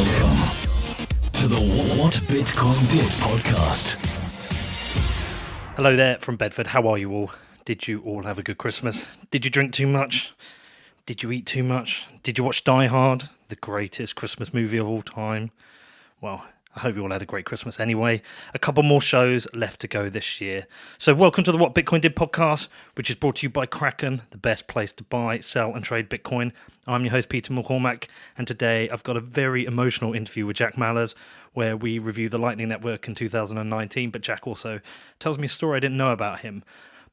Welcome to the What Bitcoin Did podcast. Hello there from Bedford. How are you all? Did you all have a good Christmas? Did you drink too much? Did you eat too much? Did you watch Die Hard, the greatest Christmas movie of all time? Well, I hope you all had a great Christmas anyway. A couple more shows left to go this year. So welcome to the What Bitcoin Did podcast, which is brought to you by Kraken, the best place to buy, sell and trade Bitcoin. I'm your host, Peter McCormack, and today I've got a very emotional interview with Jack Mallers, where we review the Lightning Network in 2019, but Jack also tells me a story I didn't know about him.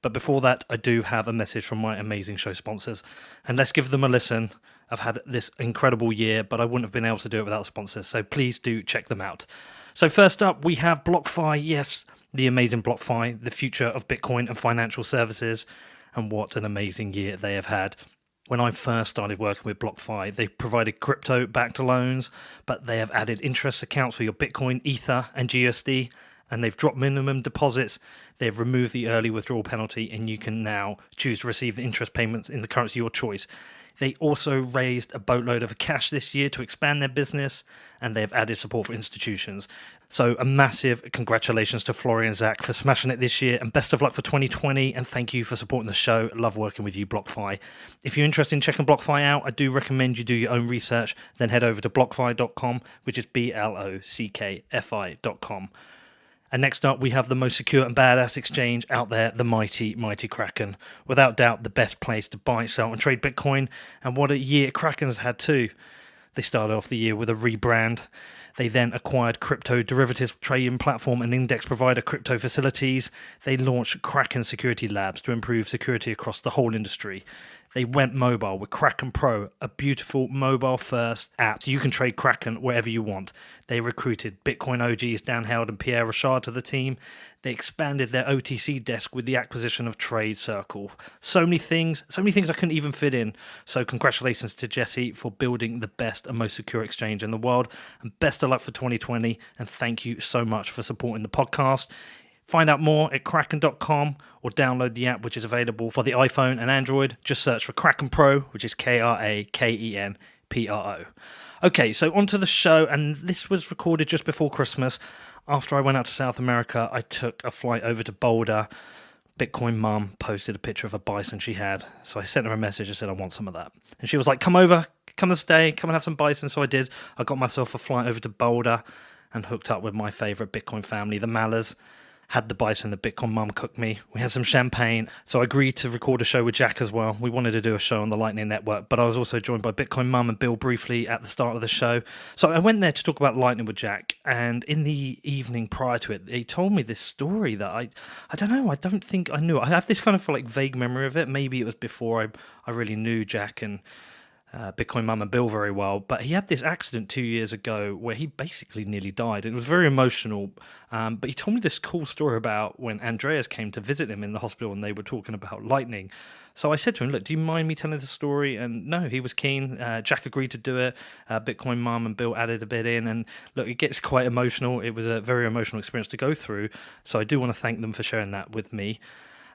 But before that, I do have a message from my amazing show sponsors, and let's give them a listen. I've had this incredible year, but I wouldn't have been able to do it without sponsors, so please do check them out. So first up, we have BlockFi. Yes, the amazing BlockFi, the future of Bitcoin and financial services, and what an amazing year they have had. When I first started working with BlockFi, they provided crypto-backed loans, but they have added interest accounts for your Bitcoin, Ether, and GUSD, and they've dropped minimum deposits. They've removed the early withdrawal penalty, and you can now choose to receive the interest payments in the currency of your choice. They also raised a boatload of cash this year to expand their business, and they've added support for institutions. So a massive congratulations to Florian and Zach for smashing it this year, and best of luck for 2020, and thank you for supporting the show. Love working with you, BlockFi. If you're interested in checking BlockFi out, I do recommend you do your own research, then head over to blockfi.com, which is blockfi.com. And next up, we have the most secure and badass exchange out there, the mighty Kraken. Without doubt, the best place to buy, sell, and trade Bitcoin. And what a year Kraken's had too. They started off the year with a rebrand. They then acquired crypto derivatives trading platform and index provider Crypto Facilities. They launched Kraken Security Labs to improve security across the whole industry. They went mobile with Kraken Pro, a beautiful mobile-first app so you can trade Kraken wherever you want. They recruited Bitcoin OGs Dan Held and Pierre Rochard to the team. They expanded their OTC desk with the acquisition of Trade Circle. So many things I couldn't even fit in. So congratulations to Jesse for building the best and most secure exchange in the world. And best of luck for 2020. And thank you so much for supporting the podcast. Find out more at kraken.com or download the app, which is available for the iPhone and Android. Just search for Kraken Pro, which is KrakenPro. Okay, so onto the show, and this was recorded just before Christmas. After I went out to South America, I took a flight over to Boulder. Bitcoin mum posted a picture of a bison she had, so I sent her a message and said, I want some of that. And she was like, come over, come and stay, come and have some bison. So I did. I got myself a flight over to Boulder and hooked up with my favourite Bitcoin family, the Mallers. Had the bison the Bitcoin mum cooked me. We had some champagne. So I agreed to record a show with Jack as well. We wanted to do a show on the Lightning Network, but I was also joined by Bitcoin mum and Bill briefly at the start of the show. So I went there to talk about Lightning with Jack, and in the evening prior to it, he told me this story that I don't know, I don't think I knew. I have this kind of like vague memory of it. Maybe it was before I really knew Jack and Bitcoin Mum and Bill very well, but he had this accident 2 years ago where he basically nearly died. It was very emotional, but he told me this cool story about when Andreas came to visit him in the hospital and they were talking about Lightning. So I said to him, look, do you mind me telling the story? And no, he was keen. Jack agreed to do it. Bitcoin Mum and Bill added a bit in, and look, it gets quite emotional. It was a very emotional experience to go through, so I do want to thank them for sharing that with me.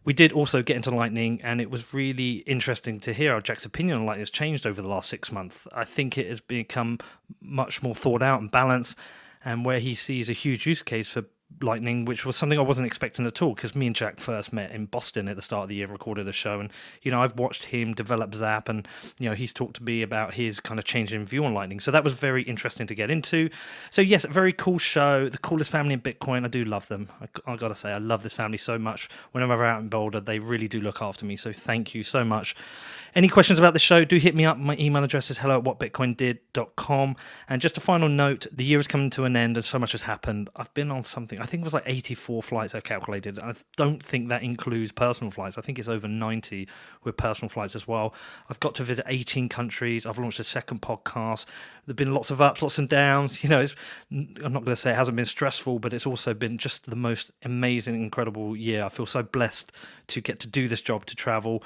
We did also get into Lightning, and it was really interesting to hear how Jack's opinion on Lightning has changed over the last 6 months. I think it has become much more thought out and balanced, and where he sees a huge use case for Lightning, which was something I wasn't expecting at all, because me and Jack first met in Boston at the start of the year and recorded a show, and I've watched him develop Zap, and he's talked to me about his kind of changing view on Lightning, so that was very interesting to get into. So yes, a very cool show, the coolest family in Bitcoin. I do love them. I gotta say, I love this family so much. Whenever I'm out in Boulder, they really do look after me, so thank you so much. Any questions about the show, do hit me up. My email address is hello@whatbitcoindid.com. And just a final note, the year is coming to an end and so much has happened. I've been on something, I think it was like 84 flights I calculated. I don't think that includes personal flights. I think it's over 90 with personal flights as well. I've got to visit 18 countries. I've launched a second podcast. There've been lots of ups, lots and downs. I'm not going to say it hasn't been stressful, but it's also been just the most amazing, incredible year. I feel so blessed to get to do this job, to travel.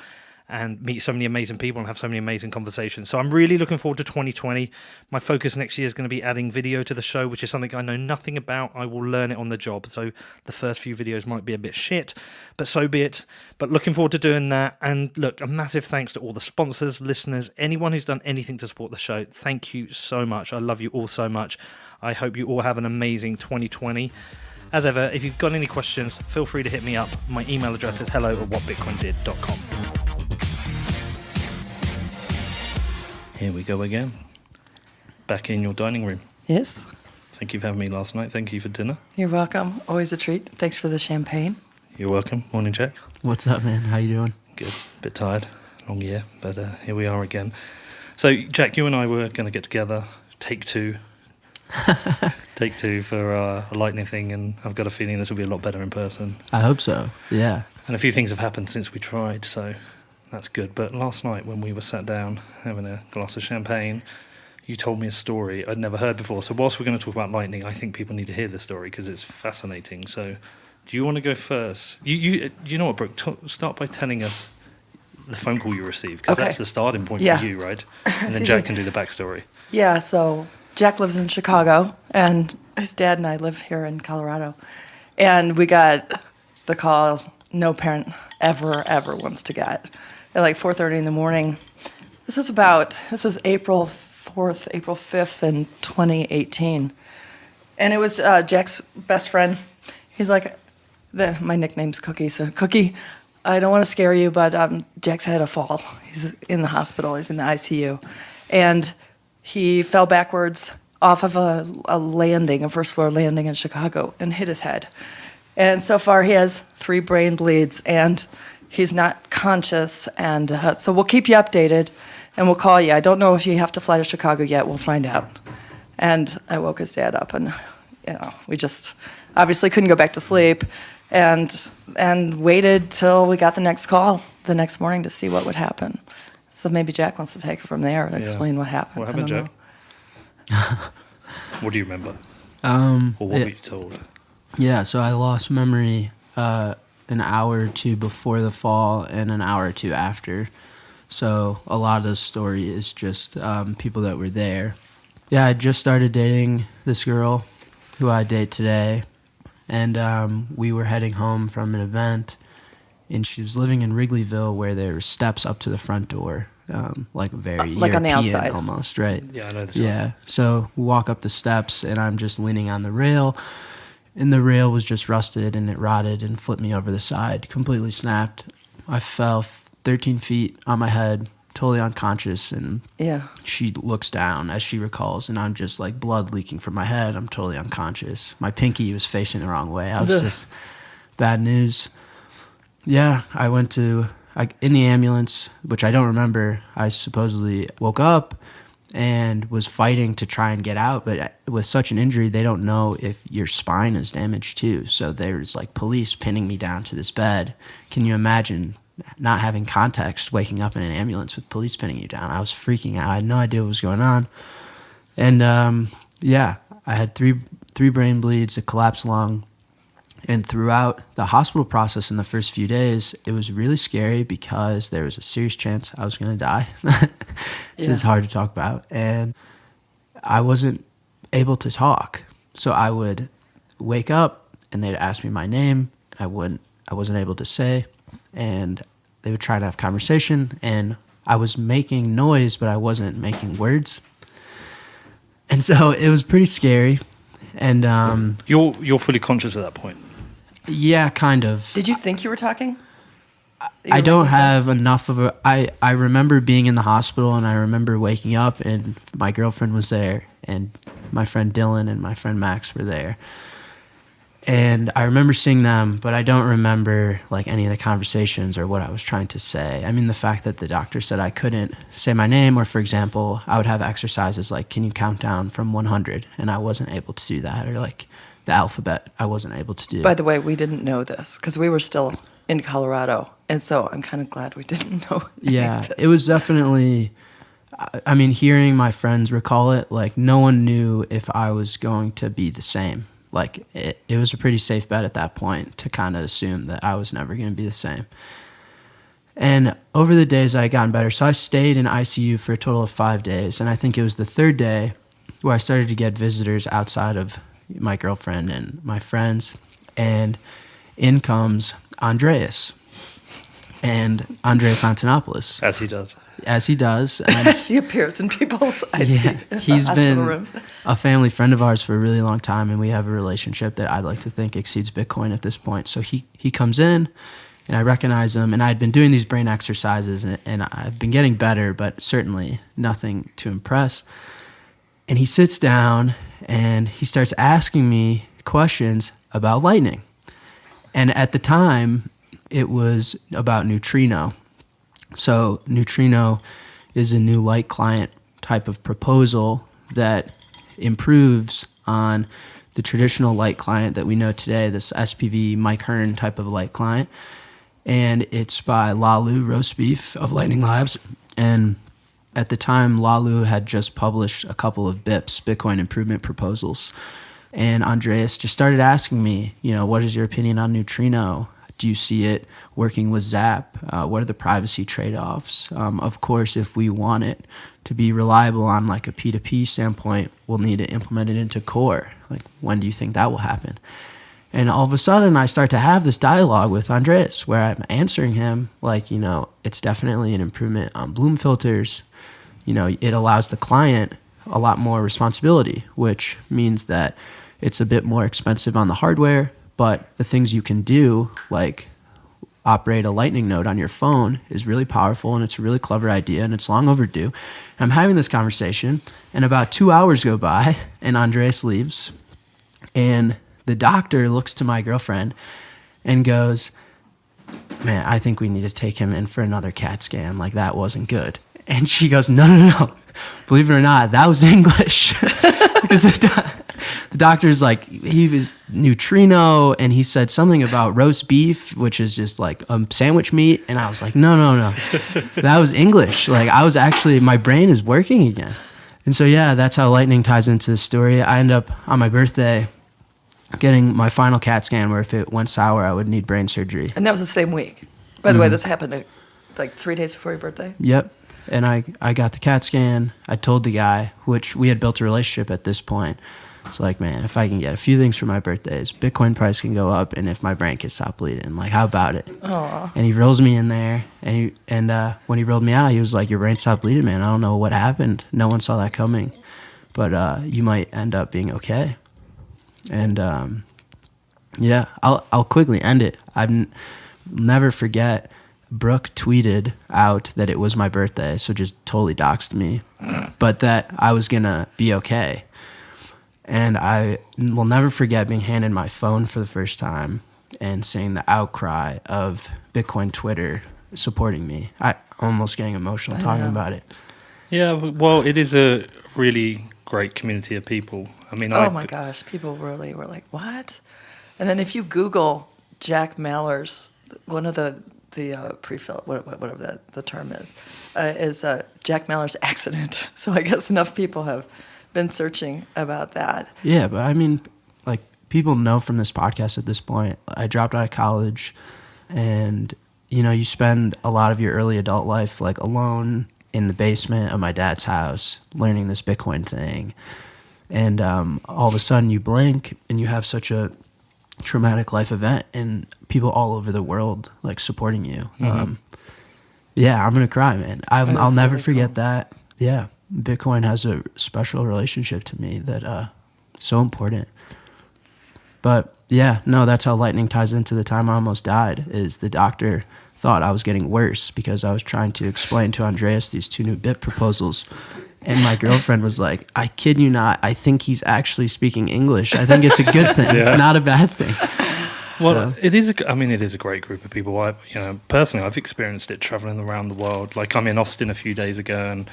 and meet so many amazing people and have so many amazing conversations. So I'm really looking forward to 2020. My focus next year is going to be adding video to the show, which is something I know nothing about. I will learn it on the job. So the first few videos might be a bit shit, but so be it. But looking forward to doing that. And look, a massive thanks to all the sponsors, listeners, anyone who's done anything to support the show. Thank you so much. I love you all so much. I hope you all have an amazing 2020. As ever, if you've got any questions, feel free to hit me up. My email address is hello@whatbitcoindid.com. Here we go again. Back in your dining room. Yes. Thank you for having me last night. Thank you for dinner. You're welcome. Always a treat. Thanks for the champagne. You're welcome. Morning, Jack. What's up, man? How you doing? Good. Bit tired. Long year, but here we are again. So, Jack, you and I were going to get together. Take two for a lightning thing, and I've got a feeling this will be a lot better in person. I hope so. Yeah. And a few things have happened since we tried, so that's good. But last night when we were sat down having a glass of champagne, you told me a story I'd never heard before. So whilst we're going to talk about lightning, I think people need to hear this story because it's fascinating. So do you want to go first? You know what, Brooke? Start by telling us the phone call you received, because that's the starting point for you, right? And then Jack can do the backstory. Yeah, so Jack lives in Chicago, and his dad and I live here in Colorado. And we got the call no parent ever wants to get at like 4:30 in the morning. This was April 4th, April 5th in 2018. And it was Jack's best friend. He's like, my nickname's Cookie, so Cookie, I don't want to scare you, but Jack's had a fall. He's in the hospital, he's in the ICU. And he fell backwards off of a first floor landing in Chicago, and hit his head. And so far he has 3 brain bleeds, and he's not conscious. And so we'll keep you updated, and we'll call you. I don't know if you have to fly to Chicago yet. We'll find out. And I woke his dad up, and we just obviously couldn't go back to sleep, and waited till we got the next call the next morning to see what would happen. So maybe Jack wants to take it from there and explain what happened. What happened, Jack? What do you remember? Or what were you told? Yeah, so I lost memory an hour or two before the fall and an hour or two after. So a lot of the story is just people that were there. Yeah, I just started dating this girl who I date today. And we were heading home from an event, and she was living in Wrigleyville, where there were steps up to the front door, like very like European on the outside almost, right? Yeah, I know the Yeah, so we walk up the steps, and I'm just leaning on the rail, and the rail was just rusted, and it rotted and flipped me over the side, completely snapped. I fell 13 feet on my head, totally unconscious, and she looks down as she recalls, and I'm just like blood leaking from my head. I'm totally unconscious. My pinky was facing the wrong way. I was just bad news. Yeah, I went in the ambulance, which I don't remember. I supposedly woke up and was fighting to try and get out, but with such an injury, they don't know if your spine is damaged too. So there's like police pinning me down to this bed. Can you imagine not having context, waking up in an ambulance with police pinning you down? I was freaking out. I had no idea what was going on. And I had three brain bleeds, a collapsed lung. And throughout the hospital process in the first few days, it was really scary because there was a serious chance I was going to die. This is hard to talk about. And I wasn't able to talk. So I would wake up and they'd ask me my name. I wasn't able to say. And they would try to have conversation, and I was making noise, but I wasn't making words. And so it was pretty scary. And you're fully conscious at that point. Yeah, kind of. Did you think you were talking? I don't have enough of I remember being in the hospital, and I remember waking up, and my girlfriend was there, and my friend Dylan and my friend Max were there. And I remember seeing them, but I don't remember like any of the conversations or what I was trying to say. I mean, the fact that the doctor said I couldn't say my name, or for example, I would have exercises like, can you count down from 100? And I wasn't able to do that. Or like the alphabet, I wasn't able to do. By the way, we didn't know this because we were still in Colorado. And so I'm kind of glad we didn't know. Yeah, it was definitely, I mean, hearing my friends recall it, like no one knew if I was going to be the same. Like it was a pretty safe bet at that point to kind of assume that I was never going to be the same. And over the days I had gotten better. So I stayed in ICU for a total of 5 days. And I think it was the third day where I started to get visitors outside of my girlfriend and my friends. And in comes Andreas. And Andreas Antonopoulos. As he does. As he does. And He appears in people's ICU, he's been rooms. a family friend of ours for a really long time, and we have a relationship that I'd like to think exceeds Bitcoin at this point. So he comes in, and I recognize him, and I'd been doing these brain exercises, and I've been getting better, but certainly nothing to impress. And he sits down, and he starts asking me questions about Lightning. And at the time, it was about Neutrino. So Neutrino is a new light client type of proposal that improves on the traditional light client that we know today, this SPV Mike Hearn type of light client. And it's by Lalu Roastbeef of Lightning Labs. And at the time, Lalu had just published a couple of BIPs, Bitcoin Improvement Proposals. And Andreas just started asking me, what is your opinion on Neutrino? Do you see it working with Zap? What are the privacy trade-offs? Of course, if we want it to be reliable on like a P2P standpoint, we'll need to implement it into Core. Like, when do you think that will happen? And all of a sudden, I start to have this dialogue with Andreas where I'm answering him like, it's definitely an improvement on Bloom filters. It allows the client a lot more responsibility, which means that it's a bit more expensive on the hardware. But the things you can do, like operate a Lightning node on your phone, is really powerful, and it's a really clever idea, and it's long overdue. And I'm having this conversation, and about 2 hours go by, and Andreas leaves, and the doctor looks to my girlfriend and goes, "Man, I think we need to take him in for another CAT scan. Like, that wasn't good." And she goes, No. Believe it or not, that was English. Because the doctor's like, he was Neutrino, and he said something about roast beef, which is just like sandwich meat. And I was like, no. That was English. Like, I was actually, my brain is working again. And so, yeah, that's how Lightning ties into the story. I end up on my birthday getting my final CAT scan, where if it went sour, I would need brain surgery. And that was the same week. By the way, this happened like 3 days before your birthday? Yep. And I got the CAT scan. I told the guy, which we had built a relationship at this point. It's like, man, if I can get a few things for my birthdays, Bitcoin price can go up, and if my brain can stop bleeding, like, how about it? Aww. And he rolls me in there, and when he rolled me out, he was like, "Your brain stopped bleeding, man. I don't know what happened. No one saw that coming, but you might end up being okay." And yeah, I'll quickly end it. I'll never forget. Brooke tweeted out that it was my birthday, so just totally doxed me, but that I was gonna be okay. And I will never forget being handed my phone for the first time and seeing the outcry of Bitcoin Twitter supporting me. I'm almost getting emotional talking about it. Yeah, well, it is a really great community of people. I mean, oh my gosh, people really were like, "What?" And then if you Google Jack Mallers, one of the pre-fill, whatever the term is Jack Mallers accident. So I guess enough people have been searching about that. Yeah, but I mean, like, people know from this podcast at this point, I dropped out of college, and you spend a lot of your early adult life like alone in the basement of my dad's house learning this Bitcoin thing, and all of a sudden you blink and you have such a traumatic life event, and people all over the world like supporting you. Yeah, I'm gonna cry, man. I'll never forget that. Yeah, Bitcoin has a special relationship to me that so important. But yeah, no, that's how Lightning ties into the time I almost died. Is the doctor thought I was getting worse because I was trying to explain to Andreas these 2 new BIP proposals. And my girlfriend was like, "I kid you not, I think he's actually speaking English. I think it's a good thing, not a bad thing." Well, it is a great group of people. Personally, I've experienced it traveling around the world. Like, I'm in Austin a few days ago,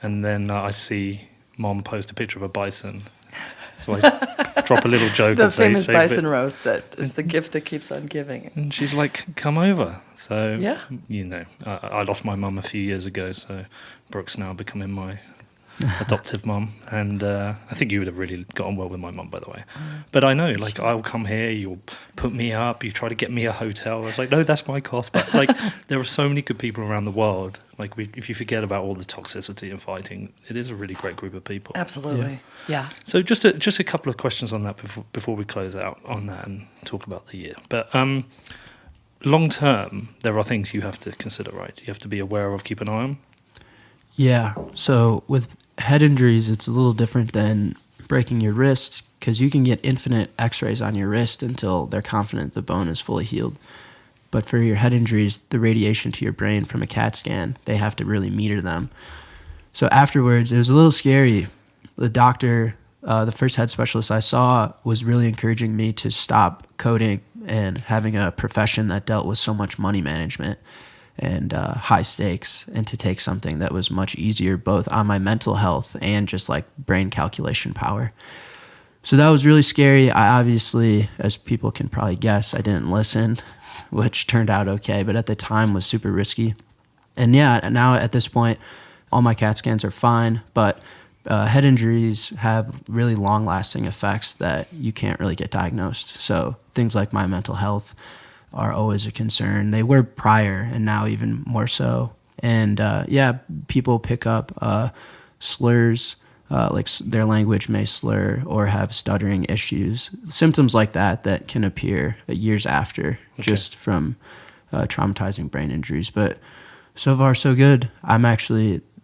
and then I see Mom post a picture of a bison. So I drop a little joke. The famous bison roast that is the gift that keeps on giving. And she's like, "Come over." So, yeah. I lost my mum a few years ago, so Brooke's now becoming my adoptive mum, and I think you would have really got on well with my mum, by the way. But I know, like, I'll come here, you'll put me up, you try to get me a hotel. I was like, no, that's my cost. But like, there are so many good people around the world. Like, if you forget about all the toxicity and fighting, it is a really great group of people. Absolutely. Yeah. So just a couple of questions on that before we close out on that and talk about the year. But long term, there are things you have to consider, right? You have to be aware of, keep an eye on. Yeah. So with head injuries, it's a little different than breaking your wrist because you can get infinite x-rays on your wrist until they're confident the bone is fully healed. But for your head injuries, the radiation to your brain from a CAT scan, they have to really meter them. So afterwards, it was a little scary. The doctor, the first head specialist I saw, was really encouraging me to stop coding and having a profession that dealt with so much money management and high stakes, and to take something that was much easier both on my mental health and just like brain calculation power. So that was really scary. I obviously, as people can probably guess, I didn't listen, which turned out okay, but at the time was super risky. And yeah, now at this point, all my CAT scans are fine, but head injuries have really long-lasting effects that you can't really get diagnosed. So things like my mental health are always a concern. They were prior, and now even more so. And yeah, people pick up slurs, like their language may slur or have stuttering issues, symptoms like that can appear years after, just from traumatizing brain injuries. But so far, so good.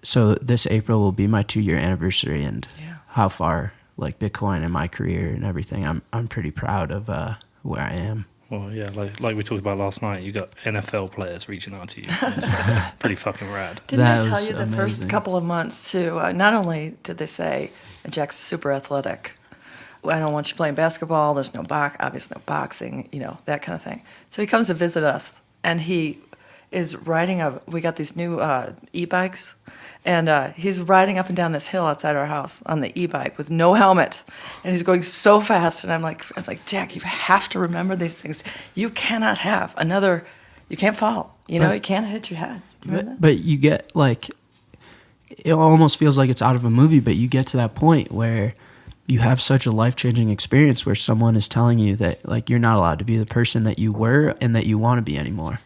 So this April will be my 2-year anniversary, and how far, like Bitcoin and my career and everything, I'm pretty proud of where I am. Well, yeah, like we talked about last night, you got NFL players reaching out to you. Pretty fucking rad. Didn't That I tell was you the amazing. first couple of months, too? Not only did they say, Jack's super athletic. I don't want you playing basketball. There's obviously no boxing, that kind of thing. So he comes to visit us, and he is we got these new e-bikes, and he's riding up and down this hill outside our house on the e-bike with no helmet, and he's going so fast. And I'm like, Jack, you have to remember these things. You cannot have you can't fall. You can't hit your head. Do you remember that? But you get like, it almost feels like it's out of a movie, but you get to that point where you have such a life-changing experience where someone is telling you that like you're not allowed to be the person that you were and that you want to be anymore.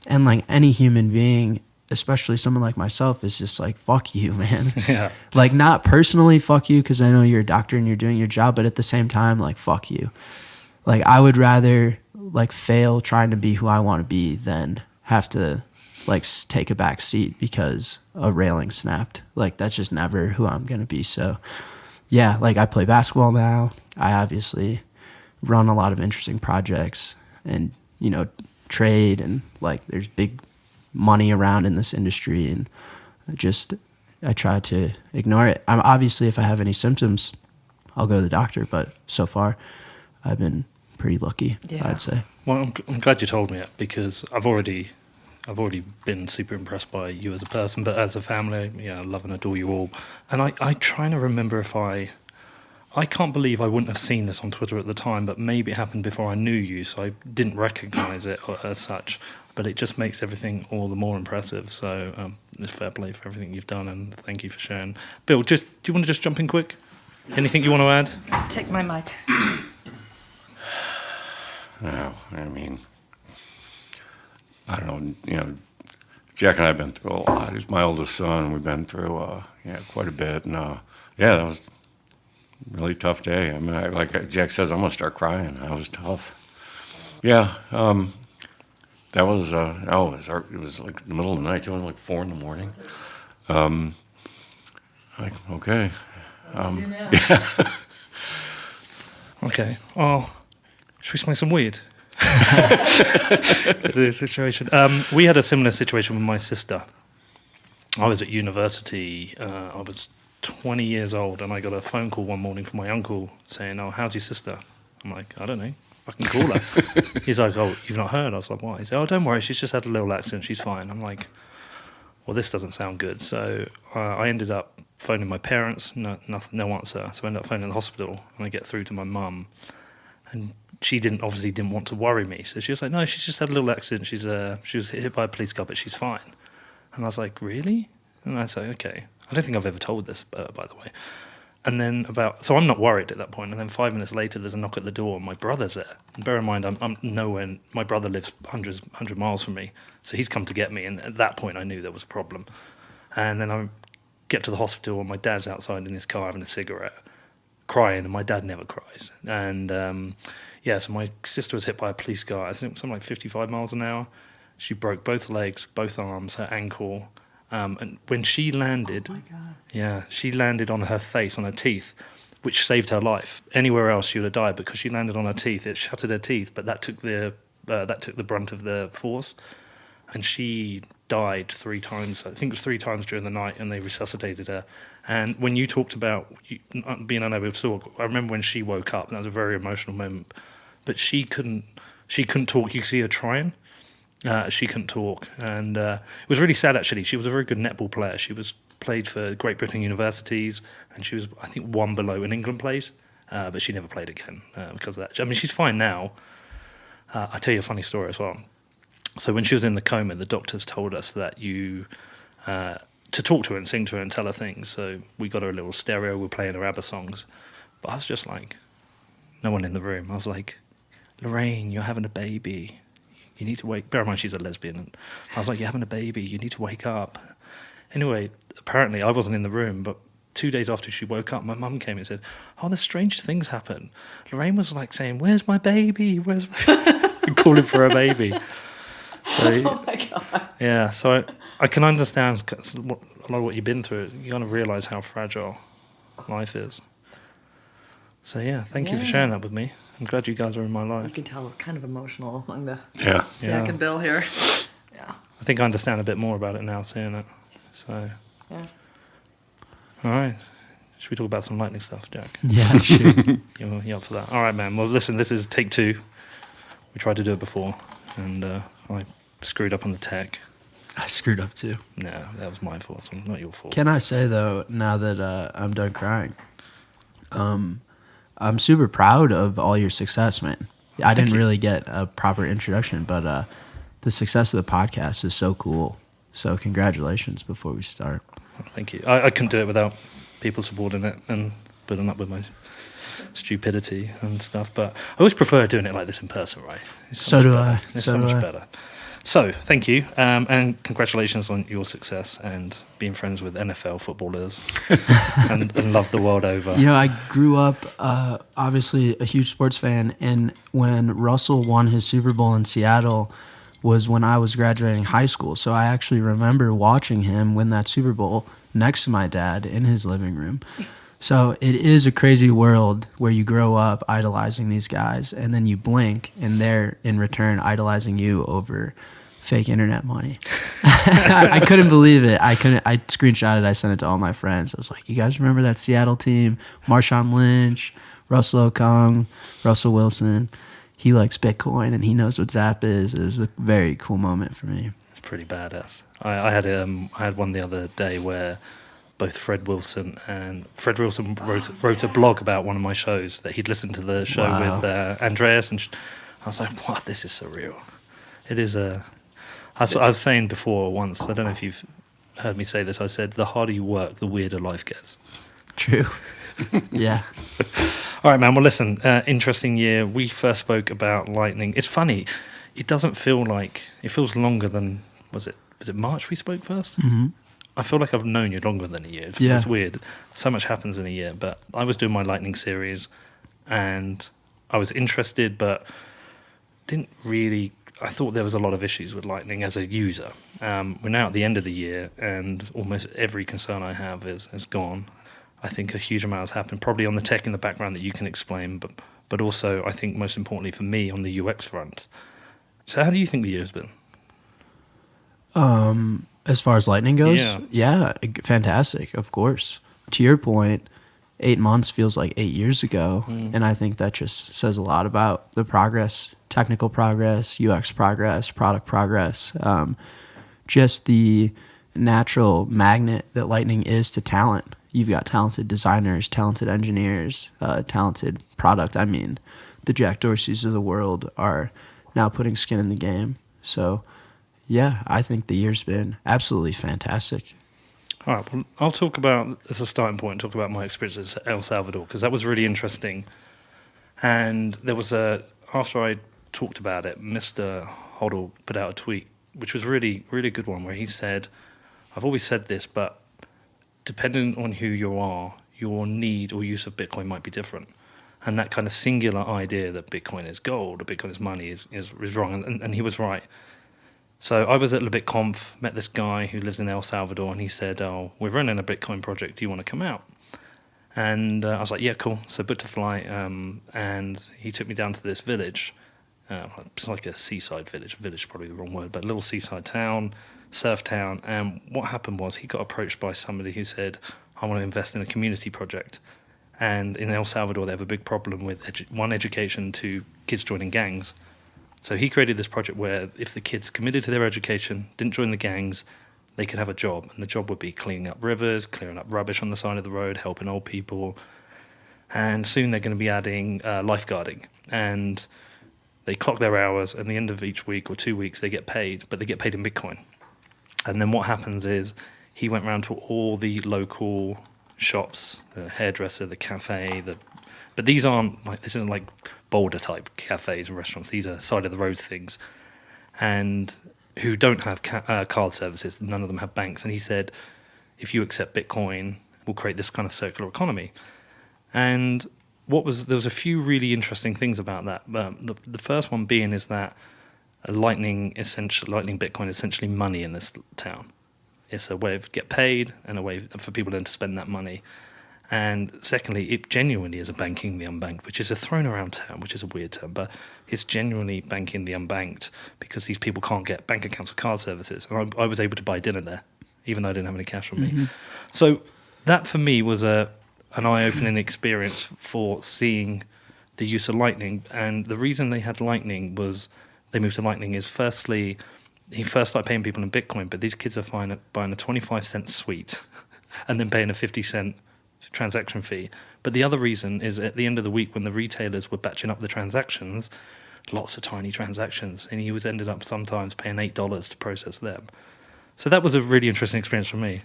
And like any human being, especially someone like myself, is just like, fuck you, man. Yeah. Like, not personally fuck you, because I know you're a doctor and you're doing your job, but at the same time, like, fuck you. Like, I would rather like fail trying to be who I want to be than have to like take a back seat because a railing snapped. Like, that's just never who I'm going to be. So yeah, like I play basketball now. I obviously run a lot of interesting projects and, trade, and like there's big money around in this industry, and I try to ignore it. I'm obviously, if I have any symptoms, I'll go to the doctor, but so far I've been pretty lucky, I'd say. Well, I'm glad you told me it, because I've already been super impressed by you as a person, but as a family, I love and adore you all. And I trying to remember if I can't believe I wouldn't have seen this on Twitter at the time, but maybe it happened before I knew you, so I didn't recognize it as such. But it just makes everything all the more impressive. So it's fair play for everything you've done, and thank you for sharing. Bill, do you want to just jump in quick? Anything you want to add? Take my mic. No, I mean, I don't know, Jack and I have been through a lot. He's my oldest son. We've been through, quite a bit. And, that was a really tough day. I mean, like Jack says, I'm going to start crying. That was tough. Yeah, that was, it was like the middle of the night. It was like 4 a.m. Like, okay. Yeah. Okay. Oh, should we smoke some weed? The situation. We had a similar situation with my sister. I was at university. I was 20 years old, and I got a phone call one morning from my uncle saying, "Oh, how's your sister?" I'm like, "I don't know. Fucking call her." He's like, "Oh, you've not heard?" I was like, "What?" He said, "Oh, don't worry. She's just had a little accident. She's fine." I'm like, "Well, this doesn't sound good." So I ended up phoning my parents. No answer. So I ended up phoning the hospital, and I get through to my mum, and she obviously didn't want to worry me. So she was like, "No, she's just had a little accident. She was hit by a police car, but she's fine." And I was like, "Really?" And I said, "Okay." I don't think I've ever told this, by the way. And then so I'm not worried at that point. And then 5 minutes later, there's a knock at the door, and my brother's there. And bear in mind, I'm nowhere. My brother lives 100 miles from me, so he's come to get me. And at that point, I knew there was a problem. And then I get to the hospital, and my dad's outside in his car having a cigarette, crying, and my dad never cries. And so my sister was hit by a police car. I think something like 55 miles an hour. She broke both legs, both arms, her ankle. And when she landed, she landed on her face, on her teeth, which saved her life. Anywhere else, she would have died, because she landed on her teeth. It shattered her teeth, but that took the brunt of the force, and she died 3 times. I think it was 3 times during the night, and they resuscitated her. And when you talked about being unable to talk, I remember when she woke up, and that was a very emotional moment. But she couldn't talk. You could see her trying. She couldn't talk, and it was really sad, actually. She was a very good netball player. She played for Great Britain universities, and she was, I think, 1 below an England place, but she never played again because of that. I mean, she's fine now. I'll tell you a funny story as well. So when she was in the coma, the doctors told us that to talk to her and sing to her and tell her things. So we got her a little stereo, we're playing her ABBA songs. But I was just like, no one in the room. I was like, Lorraine, you're having a baby. You need to wake. Bear in mind, she's a lesbian. And I was like, you're having a baby. You need to wake up. Anyway, apparently I wasn't in the room, but 2 days after she woke up, my mum came and said, oh, the strangest things happen. Lorraine was like saying, where's my baby? Where's my... and calling for her baby. So, Oh my God. Yeah, so I can understand a lot of what you've been through. You kind of realise how fragile life is. So yeah, thank you for sharing that with me. I'm glad you guys are in my You life. can tell kind of emotional among the Yeah. Jack and Bill here. Yeah. I think I understand a bit more about it now, seeing it. So, Yeah. all right. Should we talk about some lightning stuff, Jack? Yeah, sure. You up for that? All right, man. Well, listen, this is take 2. We tried to do it before, and I screwed up on the tech. I screwed up too. No, that was my fault. Not your fault. Can I say, though, now that I'm done crying, I'm super proud of all your success, man. I didn't really get a proper introduction, but the success of the podcast is so cool. So congratulations before we start. Thank you. I couldn't do it without people supporting it and putting up with my stupidity and stuff. But I always prefer doing it like this in person, right? So do I. It's so much better. So, thank you, and congratulations on your success and being friends with NFL footballers and love the world over. You know, I grew up, obviously, a huge sports fan, and when Russell won his Super Bowl in Seattle was when I was graduating high school. So I actually remember watching him win that Super Bowl next to my dad in his living room. So it is a crazy world where you grow up idolizing these guys, and then you blink, and they're, in return, idolizing you over fake internet money. I couldn't believe it. I screenshotted it. I sent it to all my friends. I was like, you guys remember that Seattle team? Marshawn Lynch, Russell Okung, Russell Wilson. He likes Bitcoin, and he knows what Zap is. It was a very cool moment for me. It's pretty badass. I had one the other day where both Fred Wilson wrote a blog about one of my shows that he'd listened to the show with Andreas, and I was like, "Wow, this is surreal." It is I was saying before once, I don't know if you've heard me say this. I said, "The harder you work, the weirder life gets." True. Yeah. All right, man. Well, listen. Interesting year. We first spoke about Lightning. It's funny. It doesn't feel like it feels longer than was it March we spoke first? Mm-hmm. I feel like I've known you longer than a year. It's weird. So much happens in a year. But I was doing my Lightning series, and I was interested, but didn't really. I thought there was a lot of issues with Lightning as a user. We're now at the end of the year, and almost every concern I have is gone. I think a huge amount has happened, probably on the tech in the background that you can explain, but also I think most importantly for me on the UX front. So how do you think the year's been? As far as Lightning goes, yeah, fantastic, of course. To your point, 8 months feels like 8 years ago, and I think that just says a lot about the progress, technical progress, UX progress, product progress, just the natural magnet that Lightning is to talent. You've got talented designers, talented engineers, talented product. I mean, the Jack Dorseys of the world are now putting skin in the game. So, yeah, I think the year's been absolutely fantastic. All right, well, I'll talk about, as a starting point, talk about my experience at El Salvador, because that was really interesting. And there was after I talked about it, Mr. Hoddle put out a tweet, which was really, really good one, where he said, I've always said this, but depending on who you are, your need or use of Bitcoin might be different. And that kind of singular idea that Bitcoin is gold or Bitcoin is money is wrong. And he was right. So I was at LeBitConf, met this guy who lives in El Salvador, and he said, "Oh, we're running a Bitcoin project. Do you want to come out?" And I was like, "Yeah, cool." So booked a flight, and he took me down to this village. It's like a seaside village. A village is probably the wrong word, but a little seaside town, surf town. And what happened was he got approached by somebody who said, "I want to invest in a community project." And in El Salvador, they have a big problem with education to kids joining gangs. So he created this project where if the kids committed to their education, didn't join the gangs, they could have a job. And the job would be cleaning up rivers, clearing up rubbish on the side of the road, helping old people. And soon they're going to be adding lifeguarding. And they clock their hours, and at the end of each week or 2 weeks, they get paid, but they get paid in Bitcoin. And then what happens is he went around to all the local shops, the hairdresser, the cafe, but these aren't like, this isn't like Boulder type cafes and restaurants. These are side of the road things, and who don't have card services. None of them have banks. And he said, if you accept Bitcoin, we'll create this kind of circular economy. And there was a few really interesting things about that. The first one being is that Lightning Bitcoin is essentially money in this town. It's a way of get paid and a way for people then to spend that money. And secondly, it genuinely is a banking the unbanked, which is a thrown around term, which is a weird term, but it's genuinely banking the unbanked because these people can't get bank accounts or card services. And I was able to buy dinner there, even though I didn't have any cash on me. So that for me was an eye-opening experience for seeing the use of Lightning. And the reason they had Lightning was they moved to Lightning is firstly, he first started paying people in Bitcoin, but these kids are buying a 25-cent suite and then paying a 50-cent transaction fee. But the other reason is at the end of the week when the retailers were batching up the transactions, lots of tiny transactions, and he was ended up sometimes paying $8 to process them. So that was a really interesting experience for me.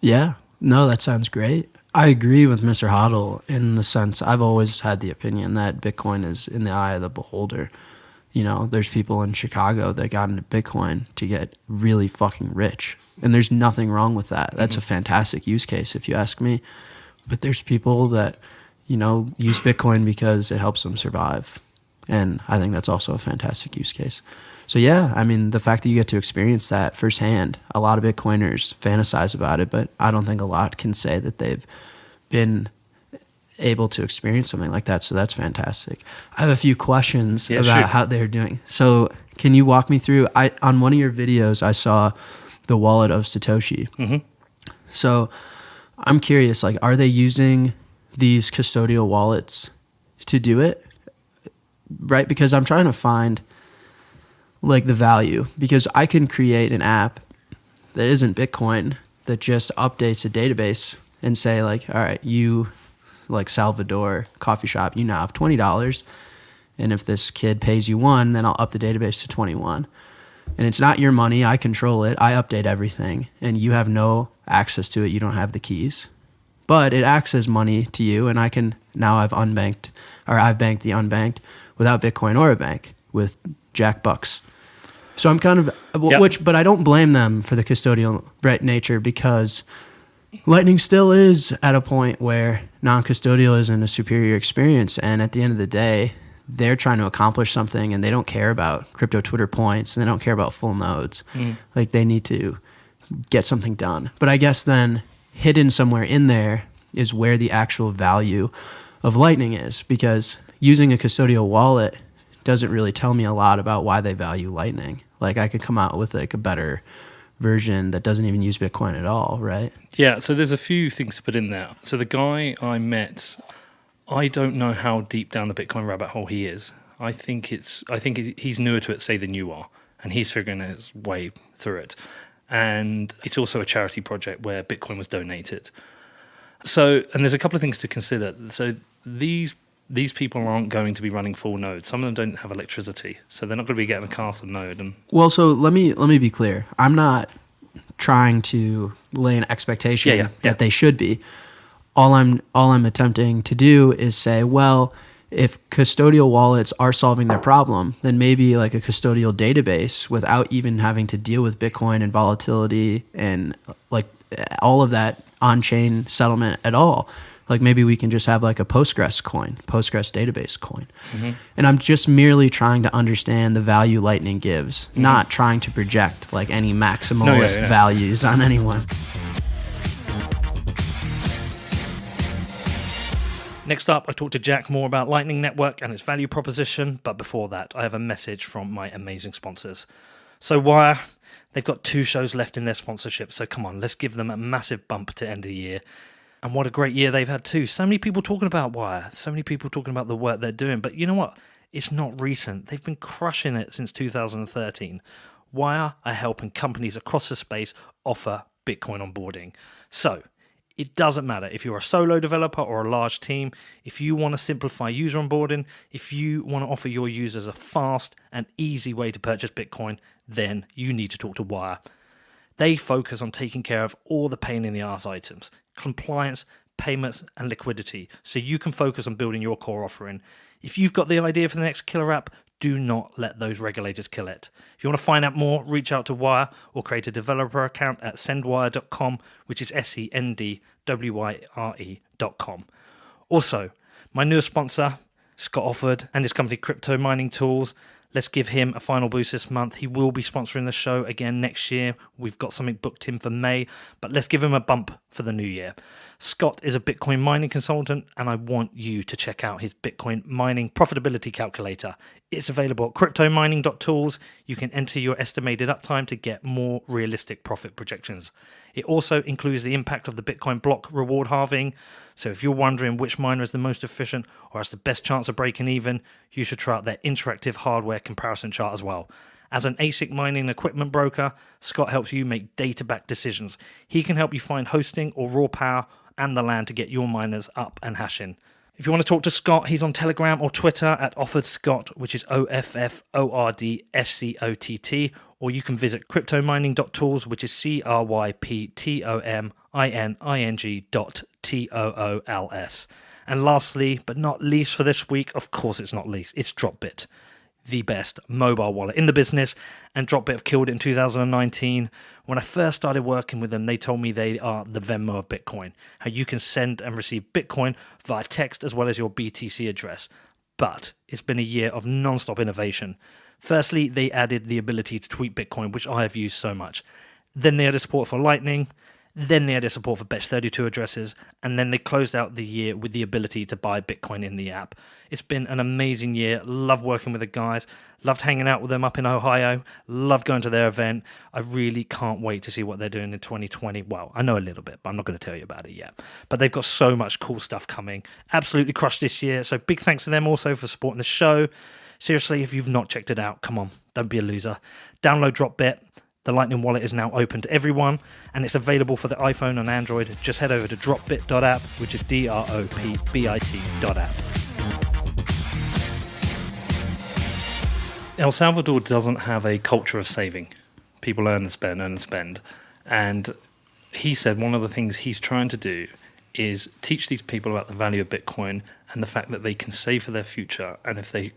Yeah, no, that sounds great. I agree with Mr. Hoddle in the sense I've always had the opinion that Bitcoin is in the eye of the beholder. You know, there's people in Chicago that got into Bitcoin to get really fucking rich. And there's nothing wrong with that. That's a fantastic use case, if you ask me. But there's people that, you know, use Bitcoin because it helps them survive. And I think that's also a fantastic use case. So, yeah, I mean, the fact that you get to experience that firsthand, a lot of Bitcoiners fantasize about it, but I don't think a lot can say that they've been able to experience something like that. So that's fantastic. I have a few questions about how they're doing. So can you walk me through, on one of your videos, I saw the wallet of Satoshi. So I'm curious, like, are they using these custodial wallets to do it? Right? Because I'm trying to find like the value, because I can create an app that isn't Bitcoin that just updates a database and say like, all right, you like Salvador coffee shop, you now have $20. And if this kid pays you $1, then I'll up the database to $21. And it's not your money. I control it. I update everything. And you have no access to it. You don't have the keys. But it acts as money to you. And I've banked the unbanked without Bitcoin or a bank with Jack Bucks. So I'm kind of, but I don't blame them for the custodial nature, because Lightning still is at a point where non-custodial isn't a superior experience. And at the end of the day, they're trying to accomplish something and they don't care about crypto Twitter points and they don't care about full nodes. Like, they need to get something done. But I guess then hidden somewhere in there is where the actual value of Lightning is, because using a custodial wallet doesn't really tell me a lot about why they value Lightning. Like, I could come out with like a better version that doesn't even use Bitcoin at all, right? Yeah, so there's a few things to put in there. So the guy I met, I don't know how deep down the Bitcoin rabbit hole he is. I think he's newer to it, say, than you are, and he's figuring his way through it. And it's also a charity project where Bitcoin was donated. So, and there's a couple of things to consider. So these people aren't going to be running full nodes. Some of them don't have electricity, so they're not going to be getting a castle node. And well, so let me be clear. I'm not trying to lay an expectation Yeah. that they should be. All I'm attempting to do is say, well, if custodial wallets are solving their problem, then maybe like a custodial database without even having to deal with Bitcoin and volatility and like all of that on-chain settlement at all. Like maybe we can just have like a Postgres database coin. And I'm just merely trying to understand the value Lightning gives, not trying to project like any maximalist values on anyone. Next up, I talked to Jack more about Lightning Network and its value proposition, but before that, I have a message from my amazing sponsors. So Wire, they've got 2 shows left in their sponsorship, so come on, let's give them a massive bump to end the year. And what a great year they've had too. So many people talking about Wire, so many people talking about the work they're doing, but you know what? It's not recent. They've been crushing it since 2013. Wire are helping companies across the space offer Bitcoin onboarding. So, it doesn't matter if you're a solo developer or a large team. If you want to simplify user onboarding, if you want to offer your users a fast and easy way to purchase Bitcoin, then you need to talk to Wire. They focus on taking care of all the pain in the ass items, compliance, payments, and liquidity, so you can focus on building your core offering. If you've got the idea for the next killer app, do not let those regulators kill it. If you want to find out more, reach out to Wire or create a developer account at sendwire.com, which is SENDWYRE.com. Also, my newest sponsor, Scott Offord, and his company Crypto Mining Tools. Let's give him a final boost this month. He will be sponsoring the show again next year. We've got something booked in for May, but let's give him a bump for the new year. Scott is a Bitcoin mining consultant, and I want you to check out his Bitcoin mining profitability calculator. It's available at cryptomining.tools. You can enter your estimated uptime to get more realistic profit projections. It also includes the impact of the Bitcoin block reward halving. So if you're wondering which miner is the most efficient or has the best chance of breaking even, you should try out their interactive hardware comparison chart as well. As an ASIC mining equipment broker, Scott helps you make data-backed decisions. He can help you find hosting or raw power and the land to get your miners up and hashing. If you want to talk to Scott, he's on Telegram or Twitter at OffordScott, which is OFFORDSCOTT, or you can visit cryptomining.tools, which is CRYPTOMINING.TOOLS. And lastly, but not least for this week, of course it's not least, it's Dropbit, the best mobile wallet in the business, and Dropbit have killed it in 2019. When I first started working with them, they told me they are the Venmo of Bitcoin, how you can send and receive Bitcoin via text as well as your BTC address. But it's been a year of non-stop innovation. Firstly, they added the ability to tweet Bitcoin, which I have used so much. Then they added support for Lightning. Then they added support for Best32 addresses, and then they closed out the year with the ability to buy Bitcoin in the app. It's been an amazing year. Love working with the guys. Loved hanging out with them up in Ohio. Loved going to their event. I really can't wait to see what they're doing in 2020. Well, I know a little bit, but I'm not going to tell you about it yet. But they've got so much cool stuff coming. Absolutely crushed this year. So big thanks to them also for supporting the show. Seriously, if you've not checked it out, come on, don't be a loser. Download Dropbit. The Lightning Wallet is now open to everyone, and it's available for the iPhone and Android. Just head over to dropbit.app, which is DROPBIT.app. El Salvador doesn't have a culture of saving. People earn and spend. And he said one of the things he's trying to do is teach these people about the value of Bitcoin and the fact that they can save for their future. And if they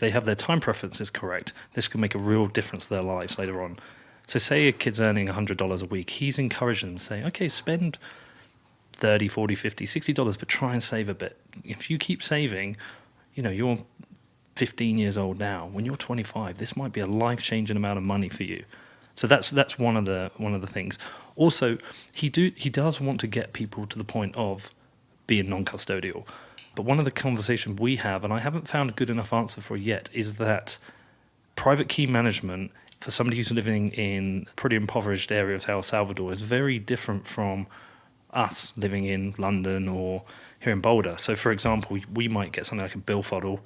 have their time preferences correct, this could make a real difference to their lives later on. So say a kid's earning $100 a week, he's encouraging them to say, okay, spend $30, $40, $50, $60, but try and save a bit. If you keep saving, you're 15 years old now. When you're 25, this might be a life-changing amount of money for you. So that's one of the things. Also, he does want to get people to the point of being non-custodial. But one of the conversations we have, and I haven't found a good enough answer for yet, is that private key management for somebody who's living in a pretty impoverished area of El Salvador is very different from us living in London or here in Boulder. So, for example, we might get something like a bill fuddle,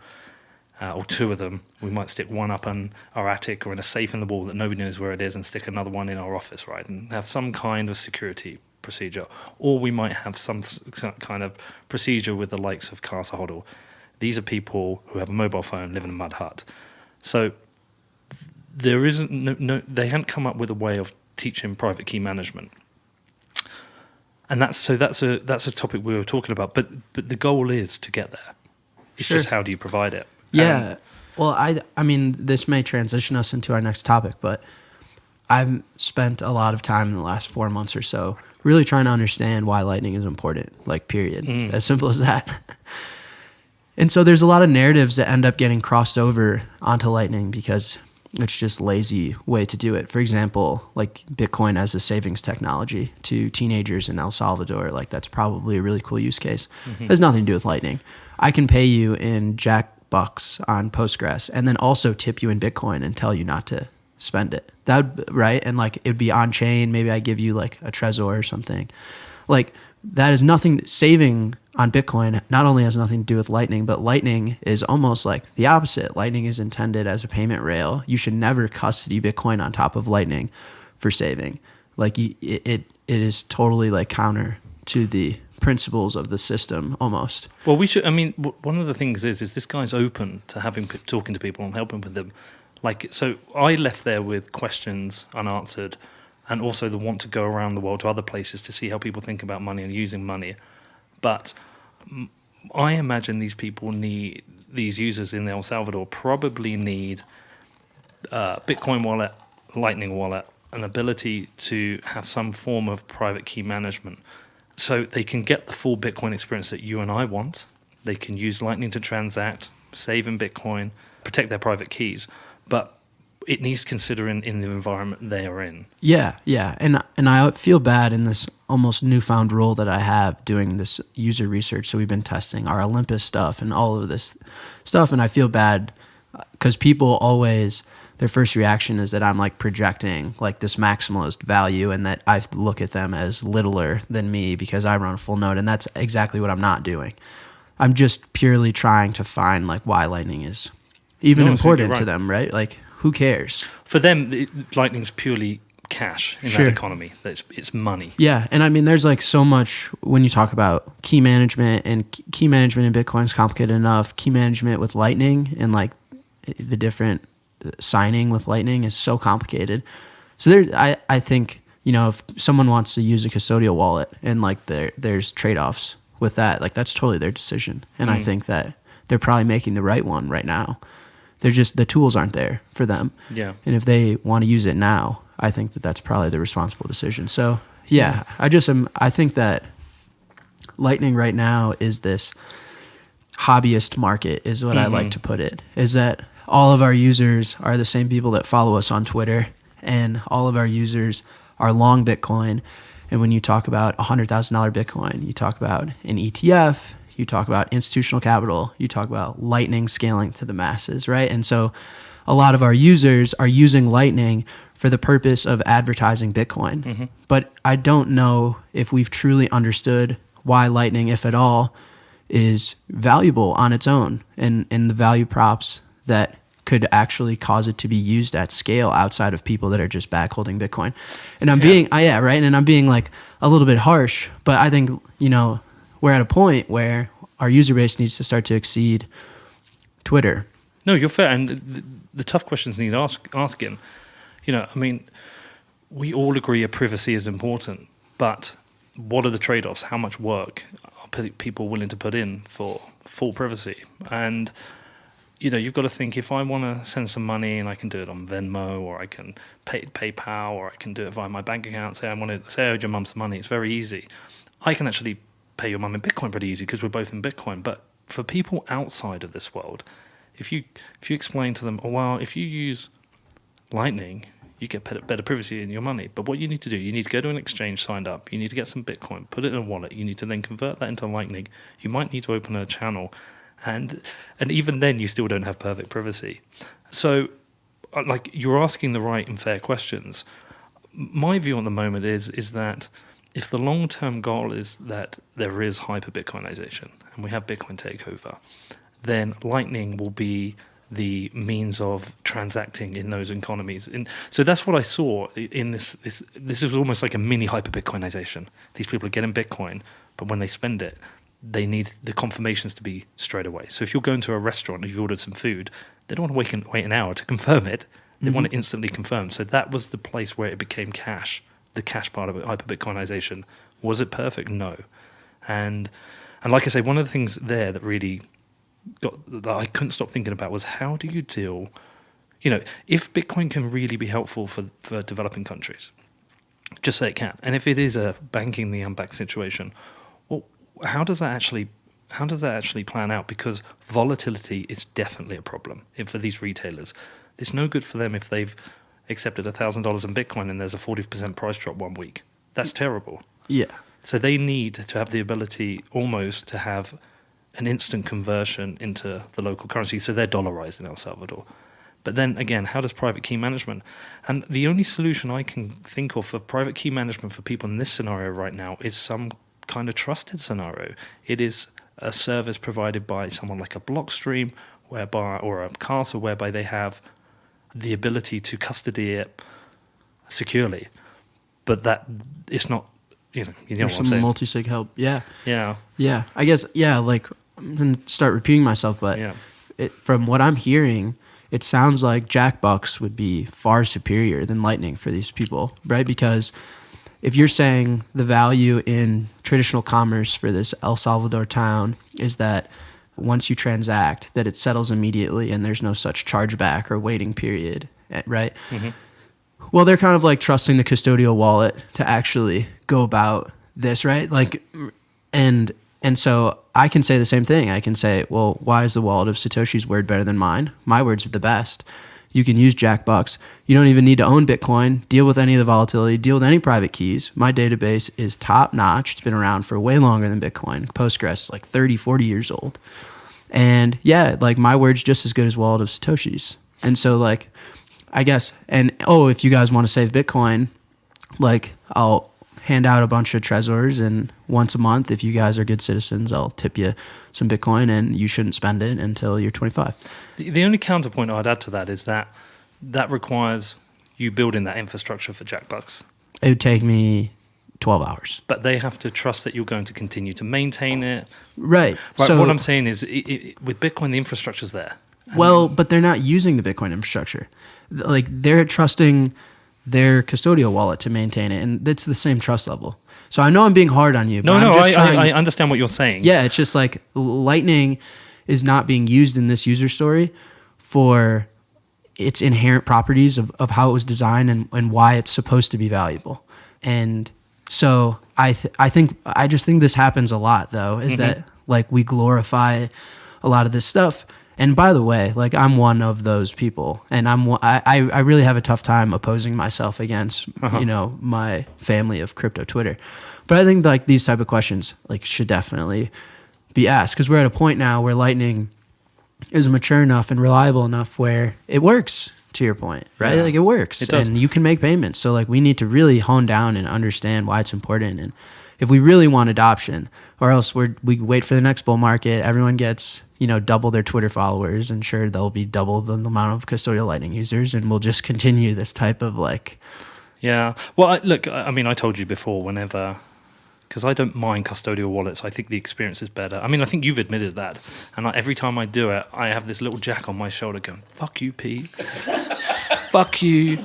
or 2 of them. We might stick one up in our attic or in a safe in the wall that nobody knows where it is and stick another one in our office, right, and have some kind of security procedure. Or we might have some kind of procedure with the likes of Casa Hodl. These are people who have a mobile phone, live in a mud hut. So there isn't they hadn't come up with a way of teaching private key management. And that's a topic we were talking about, but the goal is to get there. It's Sure. just how do you provide it? Yeah. Well, I mean, this may transition us into our next topic, but I've spent a lot of time in the last 4 months or so really trying to understand why Lightning is important, like, period. As simple as that. And so there's a lot of narratives that end up getting crossed over onto Lightning because it's just lazy way to do it. For example, like Bitcoin as a savings technology to teenagers in El Salvador, like that's probably a really cool use case. It has nothing to do with Lightning. I can pay you in Jack bucks on Postgres and then also tip you in Bitcoin and tell you not to spend it. That right? And like it'd be on chain. Maybe I give you like a Trezor or something. Like that is nothing. Saving on Bitcoin not only has nothing to do with Lightning, but Lightning is almost like the opposite. Lightning is intended as a payment rail. You should never custody Bitcoin on top of Lightning for saving. Like it is totally like counter to the principles of the system almost. Well, we should. I mean, one of the things is this guy's open to talking to people and helping with them. Like, so I left there with questions unanswered, and also the want to go around the world to other places to see how people think about money and using money. But I imagine these users in El Salvador probably need Bitcoin wallet, Lightning wallet, an ability to have some form of private key management. So they can get the full Bitcoin experience that you and I want. They can use Lightning to transact, save in Bitcoin, protect their private keys. But it needs considering in the environment they are in. Yeah. And I feel bad in this almost newfound role that I have doing this user research. So we've been testing our Olympus stuff and all of this stuff. And I feel bad because people always, their first reaction is that I'm like projecting like this maximalist value and that I look at them as littler than me because I run a full node. And that's exactly what I'm not doing. I'm just purely trying to find like why Lightning is even important to them, right? Like, who cares? For them, Lightning's purely cash in that economy. It's money. Yeah, and I mean, there's like so much when you talk about key management, and key management in Bitcoin is complicated enough. Key management with Lightning and like the different signing with Lightning is so complicated. So I think, you know, if someone wants to use a custodial wallet and like there's trade-offs with that, like that's totally their decision. And I think that they're probably making the right one right now. They're just, the tools aren't there for them. Yeah. And if they want to use it now, I think that that's probably the responsible decision. So yeah, I think that Lightning right now is this hobbyist market is what I like to put it, is that all of our users are the same people that follow us on Twitter, and all of our users are long Bitcoin. And when you talk about $100,000 Bitcoin, you talk about an ETF, you talk about institutional capital, you talk about Lightning scaling to the masses, right? And so a lot of our users are using Lightning for the purpose of advertising Bitcoin. But I don't know if we've truly understood why Lightning, if at all, is valuable on its own and the value props that could actually cause it to be used at scale outside of people that are just back holding Bitcoin. And I'm being, right? And I'm being like a little bit harsh, but I think, you know, we're at a point where our user base needs to start to exceed Twitter. No, you're fair. And the tough questions need asking. You know, I mean, we all agree a privacy is important, but what are the trade-offs? How much work are people willing to put in for full privacy? And, you know, you've got to think, if I want to send some money and I can do it on Venmo, or I can pay PayPal, or I can do it via my bank account, say I owed your mum some money, it's very easy. I can actually pay your mum in Bitcoin pretty easy because we're both in Bitcoin. But for people outside of this world, if you explain to them, oh, well, if you use Lightning, you get better privacy in your money. But what you need to do, you need to go to an exchange, signed up. You need to get some Bitcoin, put it in a wallet. You need to then convert that into Lightning. You might need to open a channel. And even then, you still don't have perfect privacy. So, like, you're asking the right and fair questions. My view at the moment is that if the long-term goal is that there is hyper-Bitcoinization and we have Bitcoin takeover, then Lightning will be the means of transacting in those economies. And so that's what I saw in this. This is almost like a mini hyper-Bitcoinization. These people are getting Bitcoin, but when they spend it, they need the confirmations to be straight away. So if you're going to a restaurant and you've ordered some food, they don't want to wait an hour to confirm it. They want it instantly confirmed. So that was the place where it became cash, the cash part of it, hyper-Bitcoinization. Was it perfect? No. And like I say, one of the things there that really that I couldn't stop thinking about was how do you deal, if Bitcoin can really be helpful for developing countries, just say it can. And if it is a banking the unbacked situation, well, how does that actually plan out? Because volatility is definitely a problem for these retailers. It's no good for them if they've accepted $1,000 in Bitcoin and there's a 40% price drop one week. That's terrible. Yeah. So they need to have the ability almost to have an instant conversion into the local currency. So they're dollarized in El Salvador. But then again, how does private key management? And the only solution I can think of for private key management for people in this scenario right now is some kind of trusted scenario. It is a service provided by someone like a Blockstream or a Castle, whereby they have the ability to custody it securely. But that it's not, you know what I'm some saying. multi-sig help. Yeah. Yeah. Yeah. I guess, like, I'm going to start repeating myself, but from what I'm hearing, it sounds like Jackbucks would be far superior than Lightning for these people, right? Because if you're saying the value in traditional commerce for this El Salvador town is that once you transact, that it settles immediately and there's no such chargeback or waiting period, right? Mm-hmm. Well, they're kind of like trusting the custodial wallet to actually go about this, right? Like, and so I can say the same thing. I can say, well, why is the wallet of Satoshi's word better than mine? My word's the best. You can use Jackbucks. You don't even need to own Bitcoin, deal with any of the volatility, deal with any private keys. My database is top notch. It's been around for way longer than Bitcoin. Postgres is like 30, 40 years old. And yeah, like my word's just as good as wallet of Satoshi's. And so like, I guess, and if you guys want to save Bitcoin, like I'll hand out a bunch of Trezors, and once a month, if you guys are good citizens, I'll tip you some Bitcoin, and you shouldn't spend it until you're 25. The only counterpoint I'd add to that is that requires you building that infrastructure for Jackbucks. It would take me 12 hours. But they have to trust that you're going to continue to maintain it. Right. So what I'm saying is, with Bitcoin, the infrastructure's there. Well, but they're not using the Bitcoin infrastructure. Like, they're trusting their custodial wallet to maintain it, and it's the same trust level. So I know I'm being hard on you. But I understand what you're saying. Yeah, it's just like Lightning is not being used in this user story for its inherent properties of how it was designed and why it's supposed to be valuable. And so I just think this happens a lot, though, is that like we glorify a lot of this stuff. And by the way, like I'm one of those people, and I really have a tough time opposing myself against my family of crypto Twitter. But I think like these type of questions like should definitely be asked, because we're at a point now where Lightning is mature enough and reliable enough where it works. To your point, right? Yeah. Like it works, and you can make payments. So like we need to really hone down and understand why it's important, and if we really want adoption, or else we wait for the next bull market, everyone gets double their Twitter followers, and sure there'll be double the amount of custodial Lightning users, and we'll just continue this type of like. Yeah. Well, I told you before, because I don't mind custodial wallets. I think the experience is better. I mean, I think you've admitted that. And every time I do it, I have this little jack on my shoulder going, fuck you, Pete. Fuck you.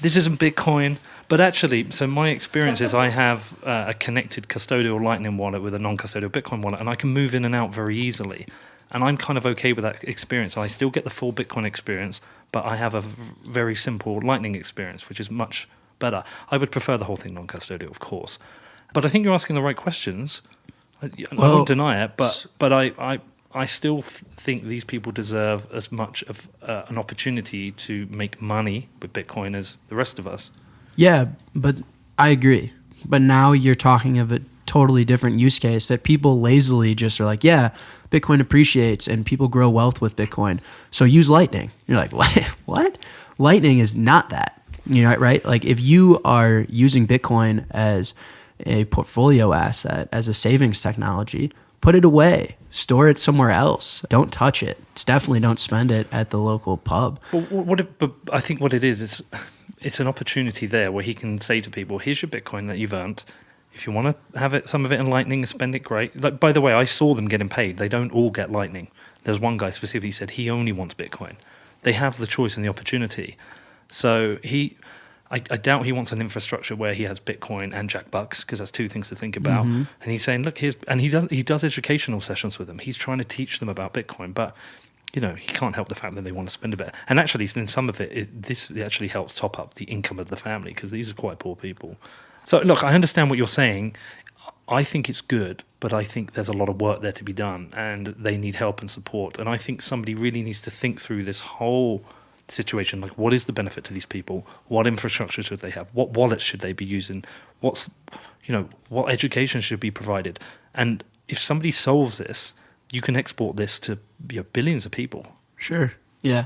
This isn't Bitcoin. But actually, so my experience is I have a connected custodial Lightning wallet with a non-custodial Bitcoin wallet, and I can move in and out very easily. And I'm kind of okay with that experience. I still get the full Bitcoin experience, but I have a very simple Lightning experience, which is much better. I would prefer the whole thing non-custodial, of course. But I think you're asking the right questions. I won't deny it, but I still think these people deserve as much of an opportunity to make money with Bitcoin as the rest of us. Yeah, but I agree. But now you're talking of a totally different use case that people lazily just are like, yeah, Bitcoin appreciates and people grow wealth with Bitcoin, so use Lightning. You're like, what? Lightning is not that. Right? Like if you are using Bitcoin as a portfolio asset, as a savings technology, put it away, store it somewhere else. Don't touch it. Definitely don't spend it at the local pub. But I think what it is it's an opportunity there where he can say to people, here's your Bitcoin that you've earned. If you want to have some of it in Lightning and spend it, great. Like, by the way, I saw them getting paid. They don't all get Lightning. There's one guy specifically said he only wants Bitcoin. They have the choice and the opportunity. So I doubt he wants an infrastructure where he has Bitcoin and Jackbucks, because that's two things to think about. And he's saying, look, he does educational sessions with them. He's trying to teach them about Bitcoin, but he can't help the fact that they want to spend a bit. And actually, then some of it actually helps top up the income of the family, because these are quite poor people. So look, I understand what you're saying. I think it's good, but I think there's a lot of work there to be done, and they need help and support. And I think somebody really needs to think through this whole situation. Like, what is the benefit to these people? What infrastructure should they have? What wallets should they be using? What education should be provided? And if somebody solves this, you can export this to billions of people. Sure. Yeah.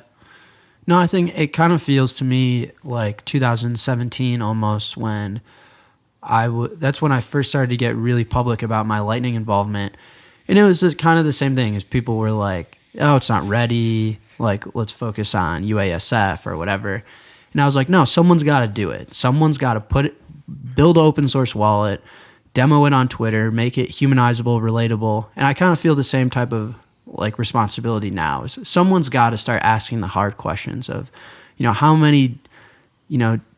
No, I think it kind of feels to me like 2017 almost, when that's when I first started to get really public about my Lightning involvement. And it was kind of the same thing as people were like, oh, it's not ready. Like, let's focus on UASF or whatever. And I was like, no, someone's got to do it. Someone's got to build an open source wallet, demo it on Twitter, make it humanizable, relatable. And I kind of feel the same type of like responsibility now. Is someone's got to start asking the hard questions of, how many,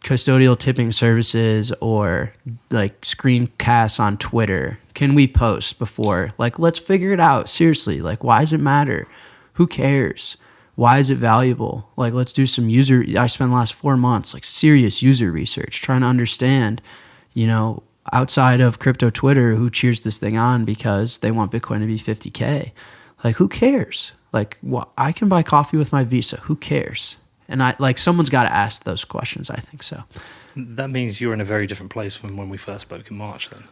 custodial tipping services or like screencasts on Twitter can we post before? Like, let's figure it out. Seriously. Like, why does it matter? Who cares? Why is it valuable? Like, let's do some I spent the last 4 months, like serious user research, trying to understand, outside of crypto Twitter, who cheers this thing on because they want Bitcoin to be 50K. Like, who cares? Like, I can buy coffee with my Visa. Who cares? And someone's got to ask those questions, I think so. That means you're in a very different place from when we first spoke in March then.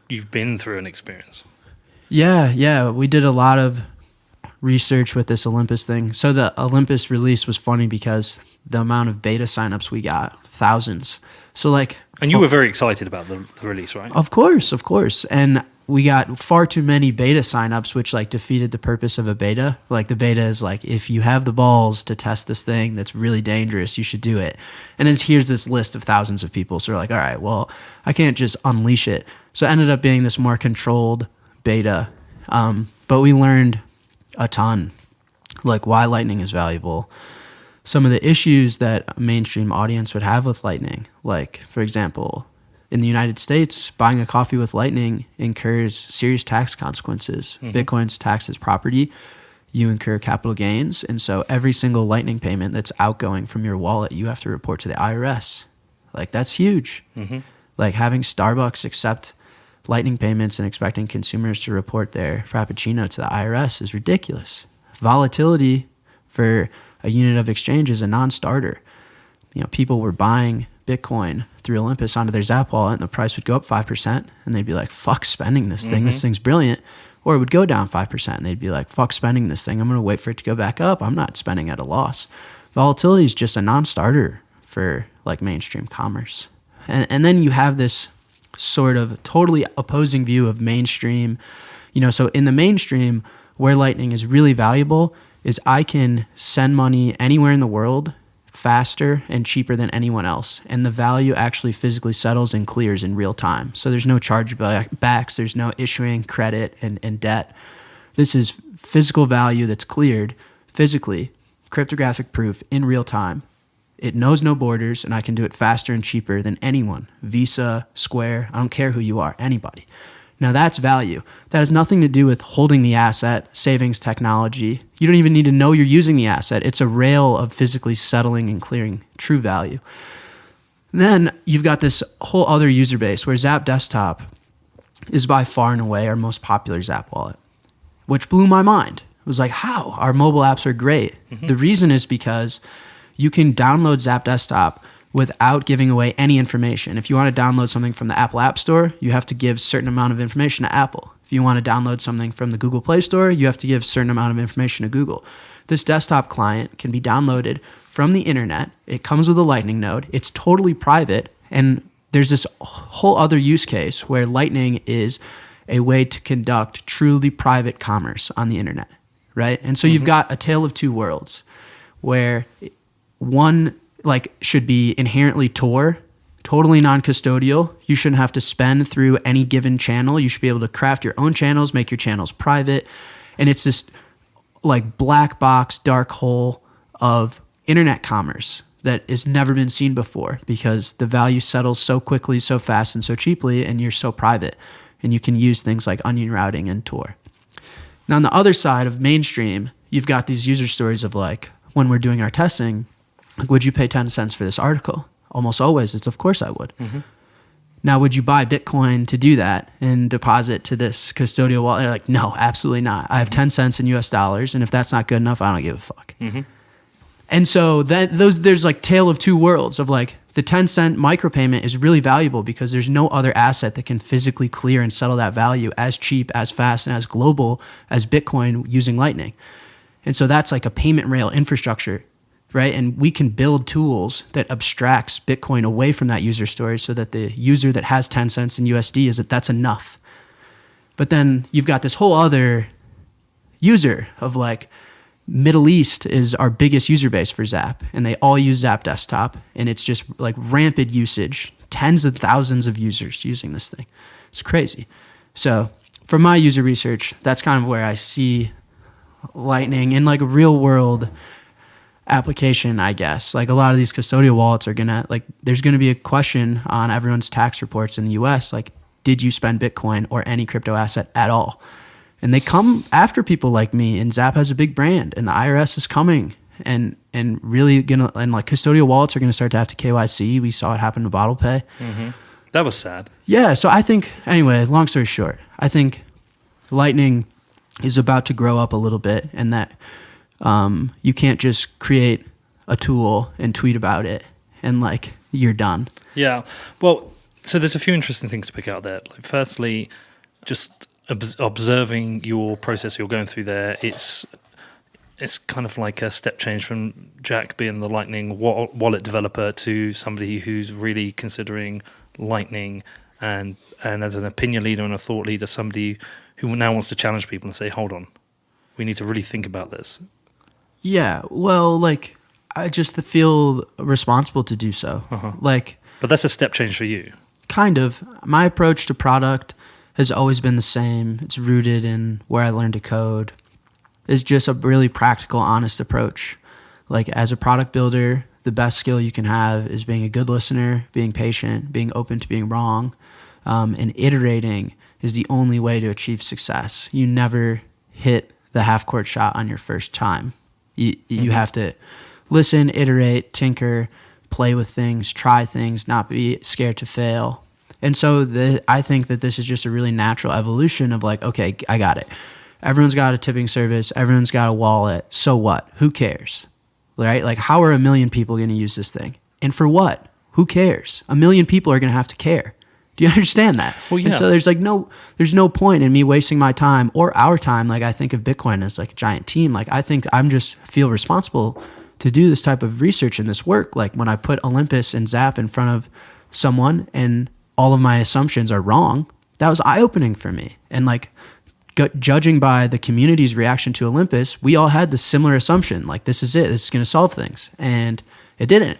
You've been through an experience. Yeah. We did a lot of research with this Olympus thing. So the Olympus release was funny because the amount of beta signups we got, thousands. So and you were very excited about the release, right? Of course. And we got far too many beta signups, which defeated the purpose of a beta. Like, the beta is if you have the balls to test this thing that's really dangerous, you should do it. And then here's this list of thousands of people. So we're like, all right, well, I can't just unleash it. So it ended up being this more controlled beta. But we learned a ton, like why Lightning is valuable. Some of the issues that a mainstream audience would have with Lightning, like, for example, in the United States, buying a coffee with Lightning incurs serious tax consequences. Bitcoin's taxed as property. You incur capital gains. And so every single Lightning payment that's outgoing from your wallet, you have to report to the IRS. Like, that's huge. Like, having Starbucks accept Lightning payments and expecting consumers to report their Frappuccino to the IRS is ridiculous. Volatility for a unit of exchange is a non-starter. People were buying Bitcoin through Olympus onto their Zap wallet, and the price would go up 5%, and they'd be like, fuck spending this thing. This thing's brilliant. Or it would go down 5%, and they'd be like, fuck spending this thing. I'm going to wait for it to go back up. I'm not spending at a loss. Volatility is just a non-starter for mainstream commerce. And then you have this sort of totally opposing view of mainstream. So in the mainstream, where Lightning is really valuable is I can send money anywhere in the world faster and cheaper than anyone else. And the value actually physically settles and clears in real time. So there's no chargebacks, there's no issuing credit and debt. This is physical value that's cleared physically, cryptographic proof in real time. It knows no borders, and I can do it faster and cheaper than anyone. Visa, Square, I don't care who you are, anybody. Now that's value. That has nothing to do with holding the asset, savings technology. You don't even need to know you're using the asset. It's a rail of physically settling and clearing true value. Then you've got this whole other user base where Zap Desktop is by far and away our most popular Zap wallet, which blew my mind. It was like, how? Our mobile apps are great. The reason is because you can download Zap Desktop without giving away any information. If you want to download something from the Apple App Store, you have to give a certain amount of information to Apple. If you want to download something from the Google Play Store, you have to give a certain amount of information to Google. This desktop client can be downloaded from the internet. It comes with a Lightning node. It's totally private. And there's this whole other use case where Lightning is a way to conduct truly private commerce on the internet, right? And so you've got a tale of two worlds where one should be inherently Tor, totally non-custodial. You shouldn't have to spend through any given channel. You should be able to craft your own channels, make your channels private. And it's this black box, dark hole of internet commerce that has never been seen before because the value settles so quickly, so fast, and so cheaply, and you're so private. And you can use things like onion routing and Tor. Now, on the other side of mainstream, you've got these user stories of like, when we're doing our testing, like, would you pay 10 cents for this article? Almost always, it's of course I would. Mm-hmm. Now, would you buy Bitcoin to do that and deposit to this custodial wallet? They're like, no, absolutely not. I have 10 cents in US dollars, and if that's not good enough, I don't give a fuck. Mm-hmm. And so there's like tale of two worlds of like the 10-cent micropayment is really valuable because there's no other asset that can physically clear and settle that value as cheap, as fast, and as global as Bitcoin using Lightning. And so that's like a payment rail infrastructure, right? And we can build tools that abstracts Bitcoin away from that user story so that the user that has 10 cents in USD is that's enough. But then you've got this whole other user of like, Middle East is our biggest user base for Zap, and they all use Zap Desktop, and it's just like rampant usage, tens of thousands of users using this thing. It's crazy. So from my user research, that's kind of where I see Lightning in like a real world application, I guess. Like a lot of these custodial wallets are gonna like, there's gonna be a question on everyone's tax reports in the US, like, did you spend Bitcoin or any crypto asset at all? And they come after people like me, and Zap has a big brand, and the IRS is coming, and really gonna, and like custodial wallets are gonna start to have to KYC. We saw it happen to BottlePay. Mm-hmm. That was sad. Yeah. So I think, anyway, long story short, I think Lightning is about to grow up a little bit, and that you can't just create a tool and tweet about it and like you're done. Yeah. Well, so there's a few interesting things to pick out there. Like, firstly, just observing your process you're going through there, it's kind of like a step change from Jack being the Lightning wallet developer to somebody who's really considering Lightning and as an opinion leader and a thought leader, somebody who now wants to challenge people and say, hold on, we need to really think about this. Yeah, well, like, I just feel responsible to do so. Uh-huh. Like, but that's a step change for you. Kind of. My approach to product has always been the same. It's rooted in where I learned to code. It's just a really practical, honest approach. Like, as a product builder, the best skill you can have is being a good listener, being patient, being open to being wrong, and iterating is the only way to achieve success. You never hit the half-court shot on your first time. You have to listen, iterate, tinker, play with things, try things, not be scared to fail. And so I think that this is just a really natural evolution of like, okay, I got it. Everyone's got a tipping service. Everyone's got a wallet. So what? Who cares? Right? Like, how are 1 million people going to use this thing? And for what? Who cares? 1 million people are going to have to care. Do you understand that? Well, yeah. And so there's no point in me wasting my time or our time. Like, I think of Bitcoin as like a giant team. Like, I think I'm just feel responsible to do this type of research and this work. Like, when I put Olympus and Zap in front of someone and all of my assumptions are wrong, that was eye-opening for me. And like, judging by the community's reaction to Olympus, we all had this similar assumption, like, this is it, this is going to solve things, and it didn't.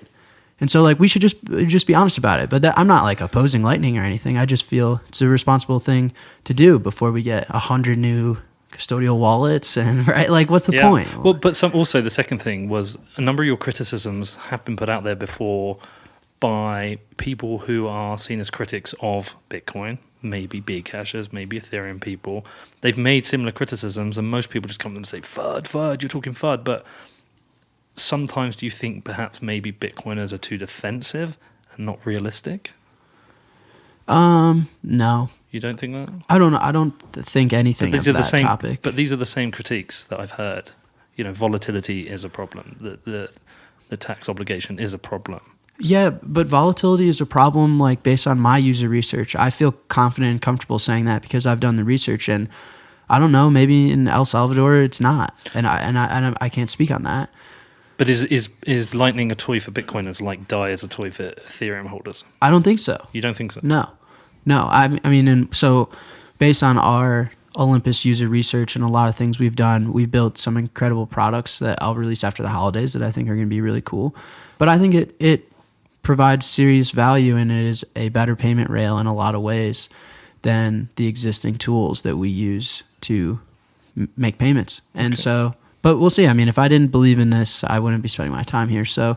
And so like, we should just be honest about it. But I'm not like opposing Lightning or anything. I just feel it's a responsible thing to do before we get 100 new custodial wallets, and right, like, what's the point? Well, but also the second thing was a number of your criticisms have been put out there before by people who are seen as critics of Bitcoin, maybe Bcashers, maybe Ethereum people. They've made similar criticisms, and most people just come to them and say, FUD, you're talking FUD. But sometimes do you think perhaps maybe Bitcoiners are too defensive and not realistic? No. You don't think that? I don't know. I don't think anything of that topic. But these are the same critiques that I've heard. You know, volatility is a problem. The tax obligation is a problem. Yeah, but volatility is a problem, like, based on my user research. I feel confident and comfortable saying that because I've done the research, and I don't know, maybe in El Salvador it's not, and I can't speak on that. But is Lightning a toy for Bitcoiners like DAI is a toy for Ethereum holders? I don't think so. You don't think so? No. I mean, and so based on our Olympus user research and a lot of things we've done, we built some incredible products that I'll release after the holidays that I think are going to be really cool. But I think it provides serious value, and it is a better payment rail in a lot of ways than the existing tools that we use to make payments. And so, but we'll see. I mean, if I didn't believe in this, I wouldn't be spending my time here. So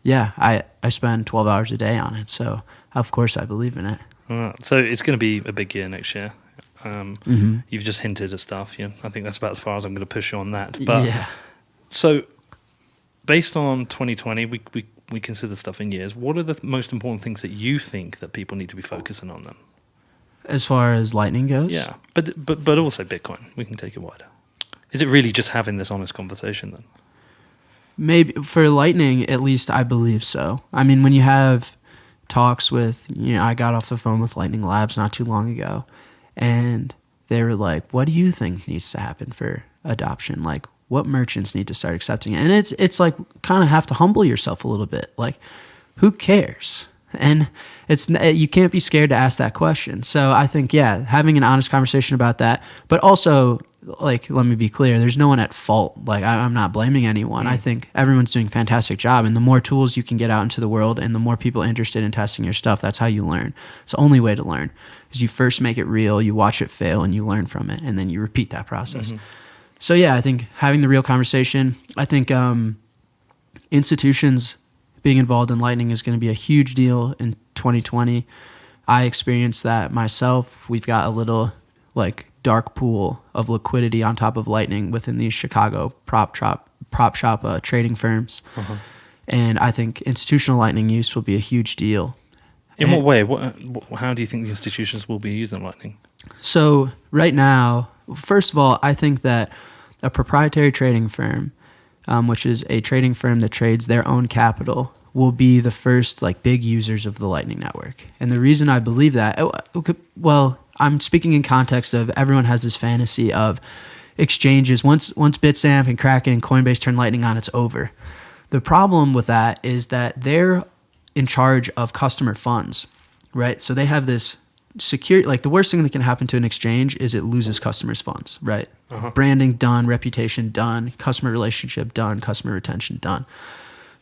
yeah, I spend 12 hours a day on it. So of course I believe in it. So it's going to be a big year next year. You've just hinted at stuff. Yeah, I think that's about as far as I'm going to push you on that. But yeah. So based on 2020, we consider stuff in years. What are the most important things that you think that people need to be focusing on then? As far as Lightning goes? Yeah, but also Bitcoin. We can take it wider. Is it really just having this honest conversation then? Maybe for Lightning, at least I believe so. I mean, when you have talks with, I got off the phone with Lightning Labs not too long ago, and they were like, what do you think needs to happen for adoption? Like, what merchants need to start accepting it? And it's like, kind of have to humble yourself a little bit. Like, who cares? And you can't be scared to ask that question. So I think, yeah, having an honest conversation about that, but also, like, let me be clear, there's no one at fault. Like, I'm not blaming anyone. I think everyone's doing a fantastic job. And the more tools you can get out into the world and the more people interested in testing your stuff, that's how you learn. It's the only way to learn is you first make it real, you watch it fail, and you learn from it. And then you repeat that process. So, yeah, I think having the real conversation, I think institutions being involved in Lightning is going to be a huge deal in 2020. I experienced that myself. We've got a little, like, dark pool of liquidity on top of Lightning within these Chicago prop shop trading firms. And I think institutional Lightning use will be a huge deal. In what way? How do you think the institutions will be using Lightning? So right now, first of all, I think that a proprietary trading firm, which is a trading firm that trades their own capital, will be the first, like, big users of the Lightning Network. And the reason I believe that, well, I'm speaking in context of everyone has this fantasy of exchanges. Once Bitstamp and Kraken and Coinbase turn Lightning on, it's over. The problem with that is that they're in charge of customer funds, right? So they have this security, like, the worst thing that can happen to an exchange is it loses customers' funds, right? Branding done, reputation done, customer relationship done, customer retention done.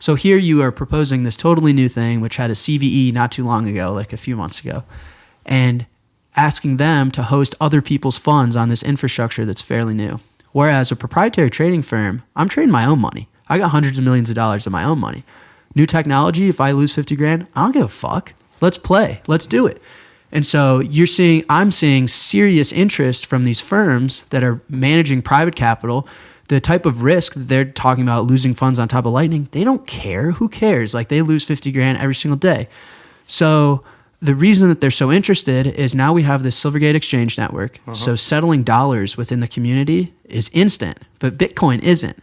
So here you are proposing this totally new thing, which had a CVE not too long ago, like a few months ago, and asking them to host other people's funds on this infrastructure that's fairly new. Whereas a proprietary trading firm, I'm trading my own money. I got hundreds of millions of dollars of my own money. New technology, if I lose 50 grand, I don't give a fuck. Let's play. Let's do it. And so I'm seeing serious interest from these firms that are managing private capital. The type of risk that they're talking about, losing funds on top of Lightning, they don't care. Who cares? Like, they lose 50 grand every single day. So the reason that they're so interested is now we have this Silvergate exchange network. So settling dollars within the community is instant, but Bitcoin isn't.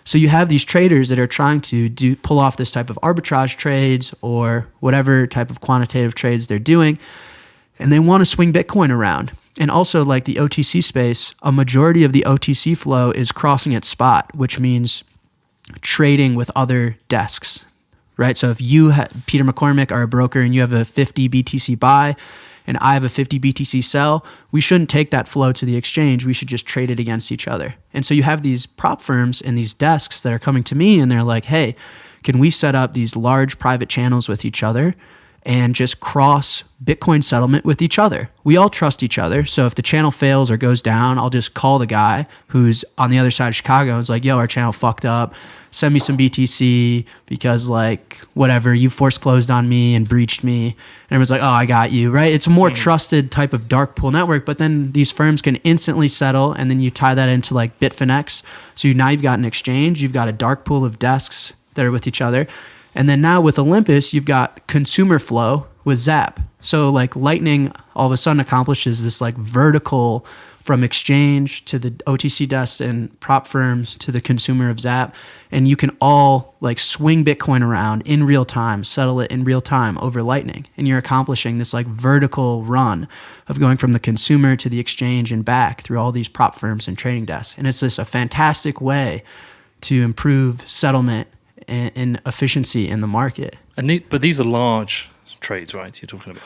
So you have these traders that are trying to pull off this type of arbitrage trades or whatever type of quantitative trades they're doing, and they want to swing Bitcoin around. And also, like, the OTC space, a majority of the OTC flow is crossing at spot, which means trading with other desks, right? So if you, Peter McCormick, are a broker and you have a 50 BTC buy and I have a 50 BTC sell, we shouldn't take that flow to the exchange. We should just trade it against each other. And so you have these prop firms and these desks that are coming to me and they're like, hey, can we set up these large private channels with each other and just cross Bitcoin settlement with each other? We all trust each other. So if the channel fails or goes down, I'll just call the guy who's on the other side of Chicago and it's like, yo, our channel fucked up. Send me some BTC because, like, whatever, you force closed on me and breached me. And everyone's like, oh, I got you, right? It's a more trusted type of dark pool network, but then these firms can instantly settle, and then you tie that into, like, Bitfinex. So now you've got an exchange, you've got a dark pool of desks that are with each other. And then now with Olympus, you've got consumer flow with Zap. So, like, Lightning all of a sudden accomplishes this, like, vertical from exchange to the OTC desks and prop firms to the consumer of Zap. And you can all, like, swing Bitcoin around in real time, settle it in real time over Lightning. And you're accomplishing this, like, vertical run of going from the consumer to the exchange and back through all these prop firms and trading desks. And it's just a fantastic way to improve settlement and efficiency in the market. But these are large trades, right? You're talking about.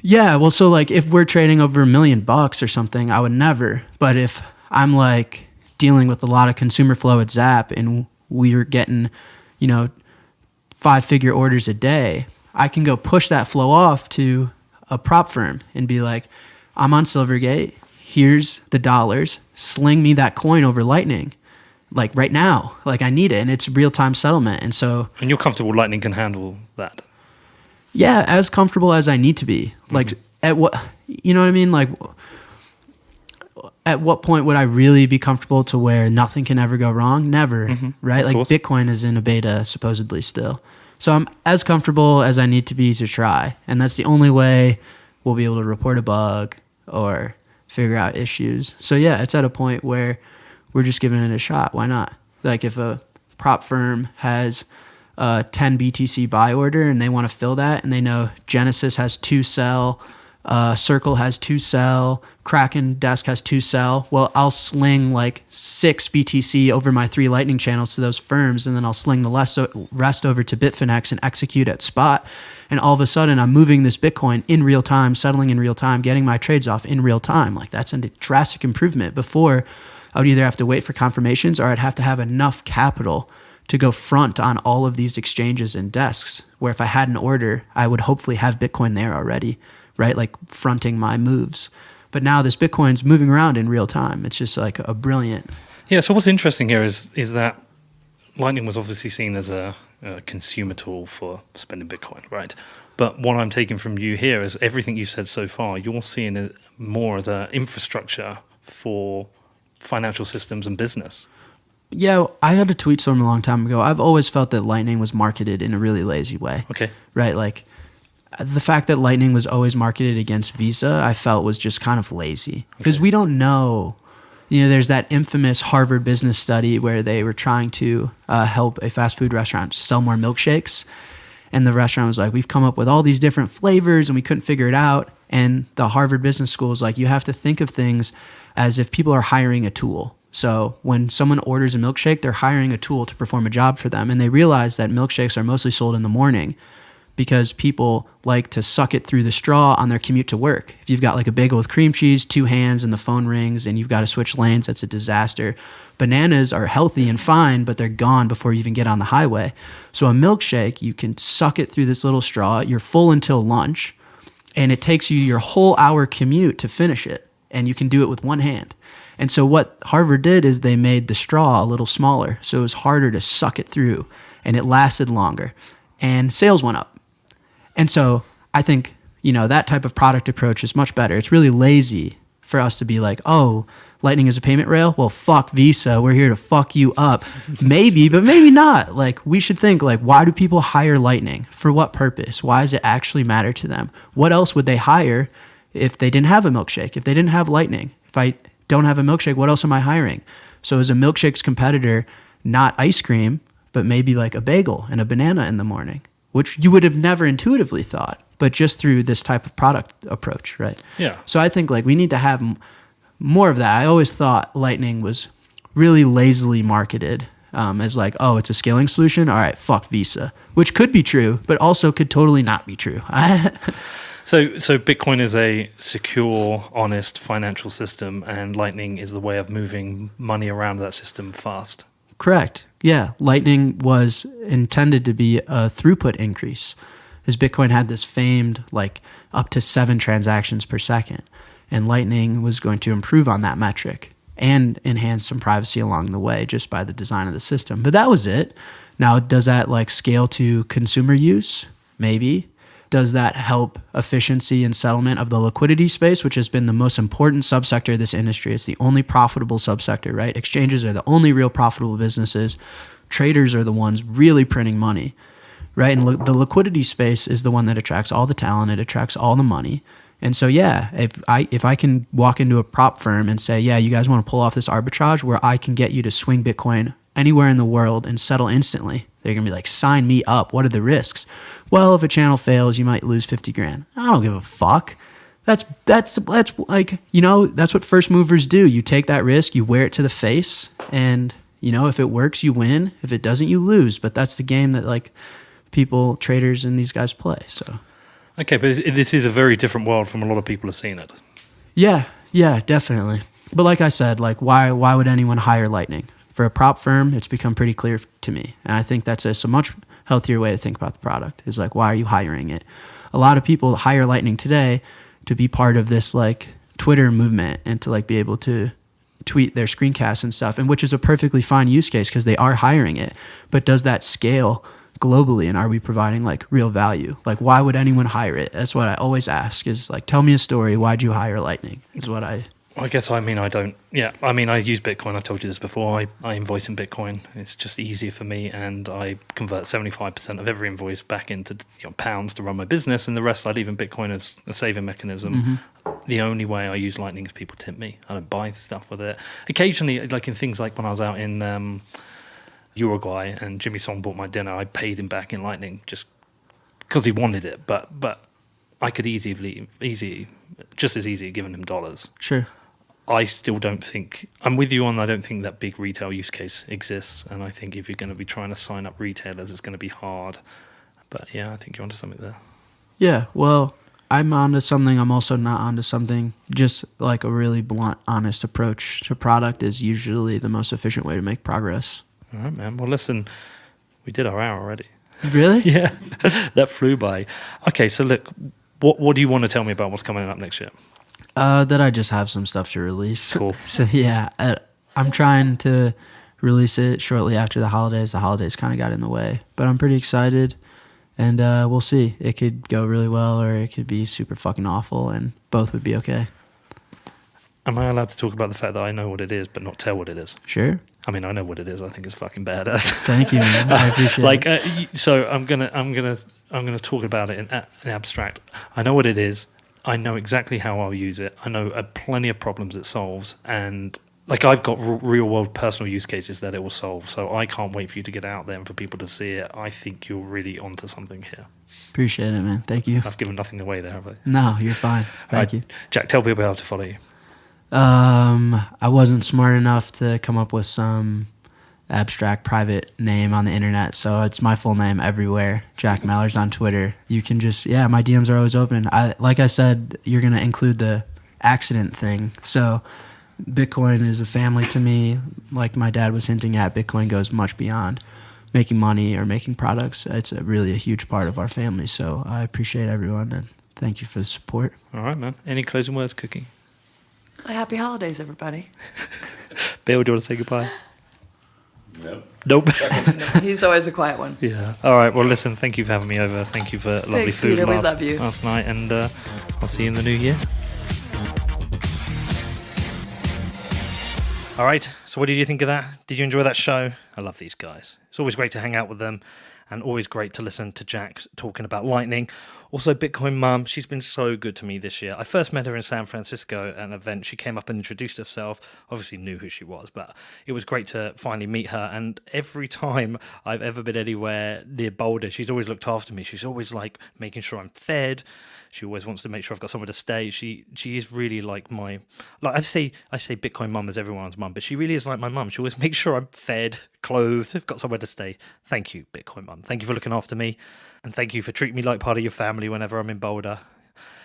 Yeah, well, so, like, if we're trading over $1 million or something, I would never. But if I'm, like, dealing with a lot of consumer flow at Zap and we're getting, 5-figure orders a day, I can go push that flow off to a prop firm and be like, I'm on Silvergate, here's the dollars, sling me that coin over Lightning. like right now, like I need it, and it's real-time settlement. And so, And you're comfortable Lightning can handle that? yeah, as comfortable as I need to be. Like at what, you know what I mean? Like at what point would I really be comfortable to where nothing can ever go wrong? Never, right? Of Like course. Bitcoin is in a beta supposedly still. So I'm as comfortable as I need to be to try. And that's the only way we'll be able to report a bug or figure out issues. So yeah, it's at a point where we're just giving it a shot. Why not? Like if a prop firm has a 10 BTC buy order and they want to fill that, and they know Genesis has 2 sell, Circle has 2 sell, Kraken Desk has 2 sell. Well, I'll sling like 6 BTC over my 3 Lightning channels to those firms, and then I'll sling the rest over to Bitfinex and execute at spot. And all of a sudden, I'm moving this Bitcoin in real time, settling in real time, getting my trades off in real time. Like that's a drastic improvement. Before, I would either have to wait for confirmations or I'd have to have enough capital to go front on all of these exchanges and desks, where if I had an order, I would hopefully have Bitcoin there already, right? Like fronting my moves. But now this Bitcoin's moving around in real time. It's just like a brilliant. Yeah, so what's interesting here is that Lightning was obviously seen as a consumer tool for spending Bitcoin, right? But what I'm taking from you here is everything you said so far, you're seeing it more as an infrastructure for financial systems and business. Yeah, I had a tweet storm a long time ago. I've always felt that Lightning was marketed in a really lazy way. Okay. Right? Like the fact that Lightning was always marketed against Visa, I felt was just kind of lazy. Because we don't know. You know, there's that infamous Harvard business study where they were trying to help a fast food restaurant sell more milkshakes. And the restaurant was like, we've come up with all these different flavors and we couldn't figure it out. And the Harvard Business School is like, you have to think of things as if people are hiring a tool. So when someone orders a milkshake, they're hiring a tool to perform a job for them. And they realize that milkshakes are mostly sold in the morning because people like to suck it through the straw on their commute to work. If you've got like a bagel with cream cheese, 2 hands, and the phone rings, and you've got to switch lanes, that's a disaster. Bananas are healthy and fine, but they're gone before you even get on the highway. So a milkshake, you can suck it through this little straw. You're full until lunch, and it takes you your whole hour commute to finish it, and you can do it with one hand. And so what Harvard did is they made the straw a little smaller, so it was harder to suck it through, and it lasted longer, and sales went up. And so I think, you know, that type of product approach is much better. It's really lazy for us to be like, oh, Lightning is a payment rail? Well, fuck Visa. We're here to fuck you up. Maybe, but maybe not. Like, we should think, like, why do people hire Lightning? For what purpose? Why does it actually matter to them? What else would they hire if they didn't have a milkshake? If they didn't have Lightning? If I don't have a milkshake, what else am I hiring? So is a milkshake's competitor not ice cream, but maybe like a bagel and a banana in the morning, which you would have never intuitively thought, but just through this type of product approach, right? Yeah. So I think like we need to have more of that. I always thought Lightning was really lazily marketed as like, oh, it's a scaling solution. All right, fuck Visa, which could be true, but also could totally not be true. So Bitcoin is a secure, honest financial system, and Lightning is the way of moving money around that system fast. Correct. Yeah. Lightning was intended to be a throughput increase, as Bitcoin had this famed like up to 7 transactions per second. And Lightning was going to improve on that metric and enhance some privacy along the way just by the design of the system. But that was it. Now, does that like scale to consumer use? Maybe. Does that help efficiency and settlement of the liquidity space, which has been the most important subsector of this industry? It's the only profitable subsector, right? Exchanges are the only real profitable businesses. Traders are the ones really printing money, right? And the liquidity space is the one that attracts all the talent. It attracts all the money. And so, yeah, if I can walk into a prop firm and say, yeah, you guys want to pull off this arbitrage where I can get you to swing Bitcoin anywhere in the world and settle instantly, they're going to be like, sign me up. What are the risks? Well, if a channel fails, you might lose 50 grand. I don't give a fuck. That's like, you know, that's what first movers do. You take that risk, you wear it to the face, and, you know, if it works, you win. If it doesn't, you lose. But that's the game that like people, traders, and these guys play. So. Okay, but this is a very different world from a lot of people have seen it. Yeah, definitely. But like I said, like why would anyone hire Lightning? For a prop firm, it's become pretty clear to me. And I think that's a much healthier way to think about the product is like, why are you hiring it? A lot of people hire Lightning today to be part of this like Twitter movement and to like be able to tweet their screencasts and stuff, and which is a perfectly fine use case because they are hiring it. But does that scale globally, and are we providing like real value? Like, why would anyone hire it? That's what I always ask, is like, tell me a story. Why'd you hire Lightning? Is what I guess, I don't. Yeah, I mean, I use Bitcoin. I've told you this before. I invoice in Bitcoin. It's just easier for me, and I convert 75% of every invoice back into pounds to run my business, and the rest I leave in Bitcoin as a saving mechanism. The only way I use Lightning is people tip me. I don't buy stuff with it. Occasionally, like in things like when I was out in Uruguay and Jimmy Song bought my dinner, I paid him back in Lightning just because he wanted it. But I could just as easy given him dollars. Sure. I still don't think, I'm with you on, I don't think that big retail use case exists. And I think if you're going to be trying to sign up retailers, it's going to be hard. But yeah, I think you're onto something there. Yeah, well, I'm onto something. I'm also not onto something. Just like a really blunt, honest approach to product is usually the most efficient way to make progress. All right, man. Well, listen, we did our hour already. Really? Yeah, that flew by. Okay, so look, what do you want to tell me about what's coming up next year? That I just have some stuff to release. Cool. So yeah, I'm trying to release it shortly after the holidays. The holidays kind of got in the way, but I'm pretty excited, and we'll see. It could go really well, or it could be super fucking awful, and both would be okay. Am I allowed to talk about the fact that I know what it is, but not tell what it is? Sure. I mean, I know what it is. I think it's fucking badass. Thank you, man. I appreciate it. So I'm gonna talk about it in abstract. I know what it is. I know exactly how I'll use it. I know plenty of problems it solves, and like I've got real world personal use cases that it will solve. So I can't wait for you to get out there and for people to see it. I think you're really onto something here. Appreciate it, man. Thank you. I've given nothing away there, have I? No, you're fine. Thank you. Jack, tell people how to follow you. I wasn't smart enough to come up with some abstract private name on the internet, so it's my full name everywhere. Jack Mallers on Twitter. You can just, my DMs are always open. Like I said, you're going to include the accident thing. So Bitcoin is a family to me. Like my dad was hinting at, Bitcoin goes much beyond making money or making products. It's really a huge part of our family. So I appreciate everyone, and thank you for the support. All right, man. Any closing words, Cookie? Happy holidays, everybody. Bill, do you want to say goodbye? Nope. He's always a quiet one. Yeah. All right. Well, listen, thank you for having me over. Thank you for lovely Thanks, food Peter, we love you. last night, and I'll see you in the new year. All right. So what did you think of that? Did you enjoy that show? I love these guys. It's always great to hang out with them, and always great to listen to Jack talking about Lightning. Also, Bitcoin Mum, she's been so good to me this year. I first met her in San Francisco at an event. She came up and introduced herself. Obviously knew who she was, but it was great to finally meet her. And every time I've ever been anywhere near Boulder, she's always looked after me. She's always like making sure I'm fed. She always wants to make sure I've got somewhere to stay. She is really like my, like I say Bitcoin Mum as everyone's mum, but she really is like my mum. She always makes sure I'm fed, clothed, I've got somewhere to stay. Thank you, Bitcoin Mum. Thank you for looking after me, and thank you for treating me like part of your family whenever I'm in Boulder.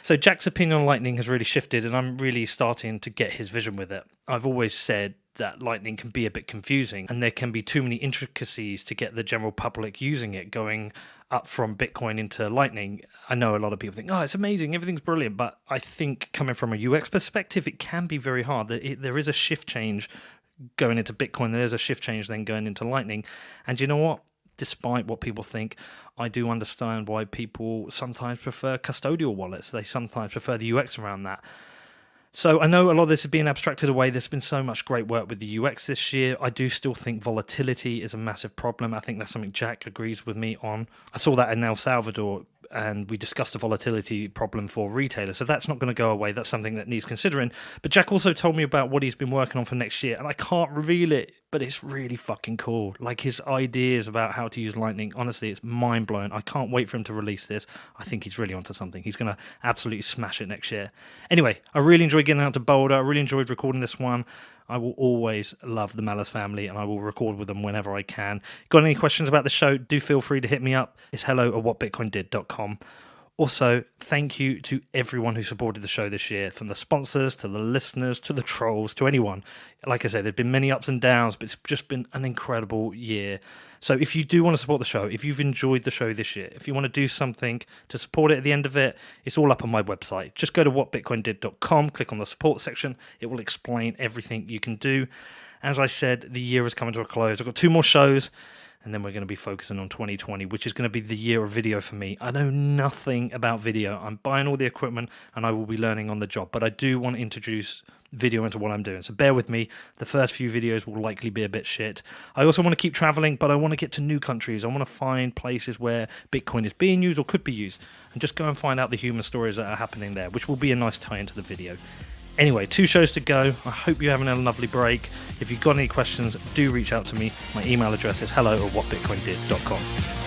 So Jack's opinion on Lightning has really shifted, and I'm really starting to get his vision with it. I've always said that Lightning can be a bit confusing, and there can be too many intricacies to get the general public using it, going up from Bitcoin into Lightning. I know a lot of people think, oh, it's amazing, everything's brilliant, but I think coming from a UX perspective, it can be very hard. There is a shift change going into Bitcoin, there's a shift change then going into Lightning, and you know what? Despite what people think, I do understand why people sometimes prefer custodial wallets. They sometimes prefer the UX around that. So I know a lot of this is being abstracted away. There's been so much great work with the UX this year. I do still think volatility is a massive problem. I think that's something Jack agrees with me on. I saw that in El Salvador, and we discussed the volatility problem for retailers. So that's not going to go away. That's something that needs considering. But Jack also told me about what he's been working on for next year, and I can't reveal it, but it's really fucking cool. Like his ideas about how to use Lightning, honestly, it's mind-blowing. I can't wait for him to release this. I think he's really onto something. He's going to absolutely smash it next year. Anyway, I really enjoyed getting out to Boulder. I really enjoyed recording this one. I will always love the Mallers family, and I will record with them whenever I can. Got any questions about the show, do feel free to hit me up. It's hello@whatbitcoindid.com. Also, thank you to everyone who supported the show this year, from the sponsors to the listeners to the trolls to anyone. Like I said, there's been many ups and downs, but it's just been an incredible year. So if you do want to support the show, if you've enjoyed the show this year, if you want to do something to support it at the end of it, it's all up on my website. Just go to whatbitcoindid.com, click on the support section. It will explain everything you can do. As I said, the year is coming to a close. I've got 2 more shows, and then we're going to be focusing on 2020, which is going to be the year of video for me. I know nothing about video. I'm buying all the equipment, and I will be learning on the job. But I do want to introduce video into what I'm doing. So bear with me. The first few videos will likely be a bit shit. I also want to keep traveling, but I want to get to new countries. I want to find places where Bitcoin is being used or could be used, and just go and find out the human stories that are happening there, which will be a nice tie into the video. Anyway, 2 shows to go. I hope you're having a lovely break. If you've got any questions, do reach out to me. My email address is hello@whatbitcoindid.com.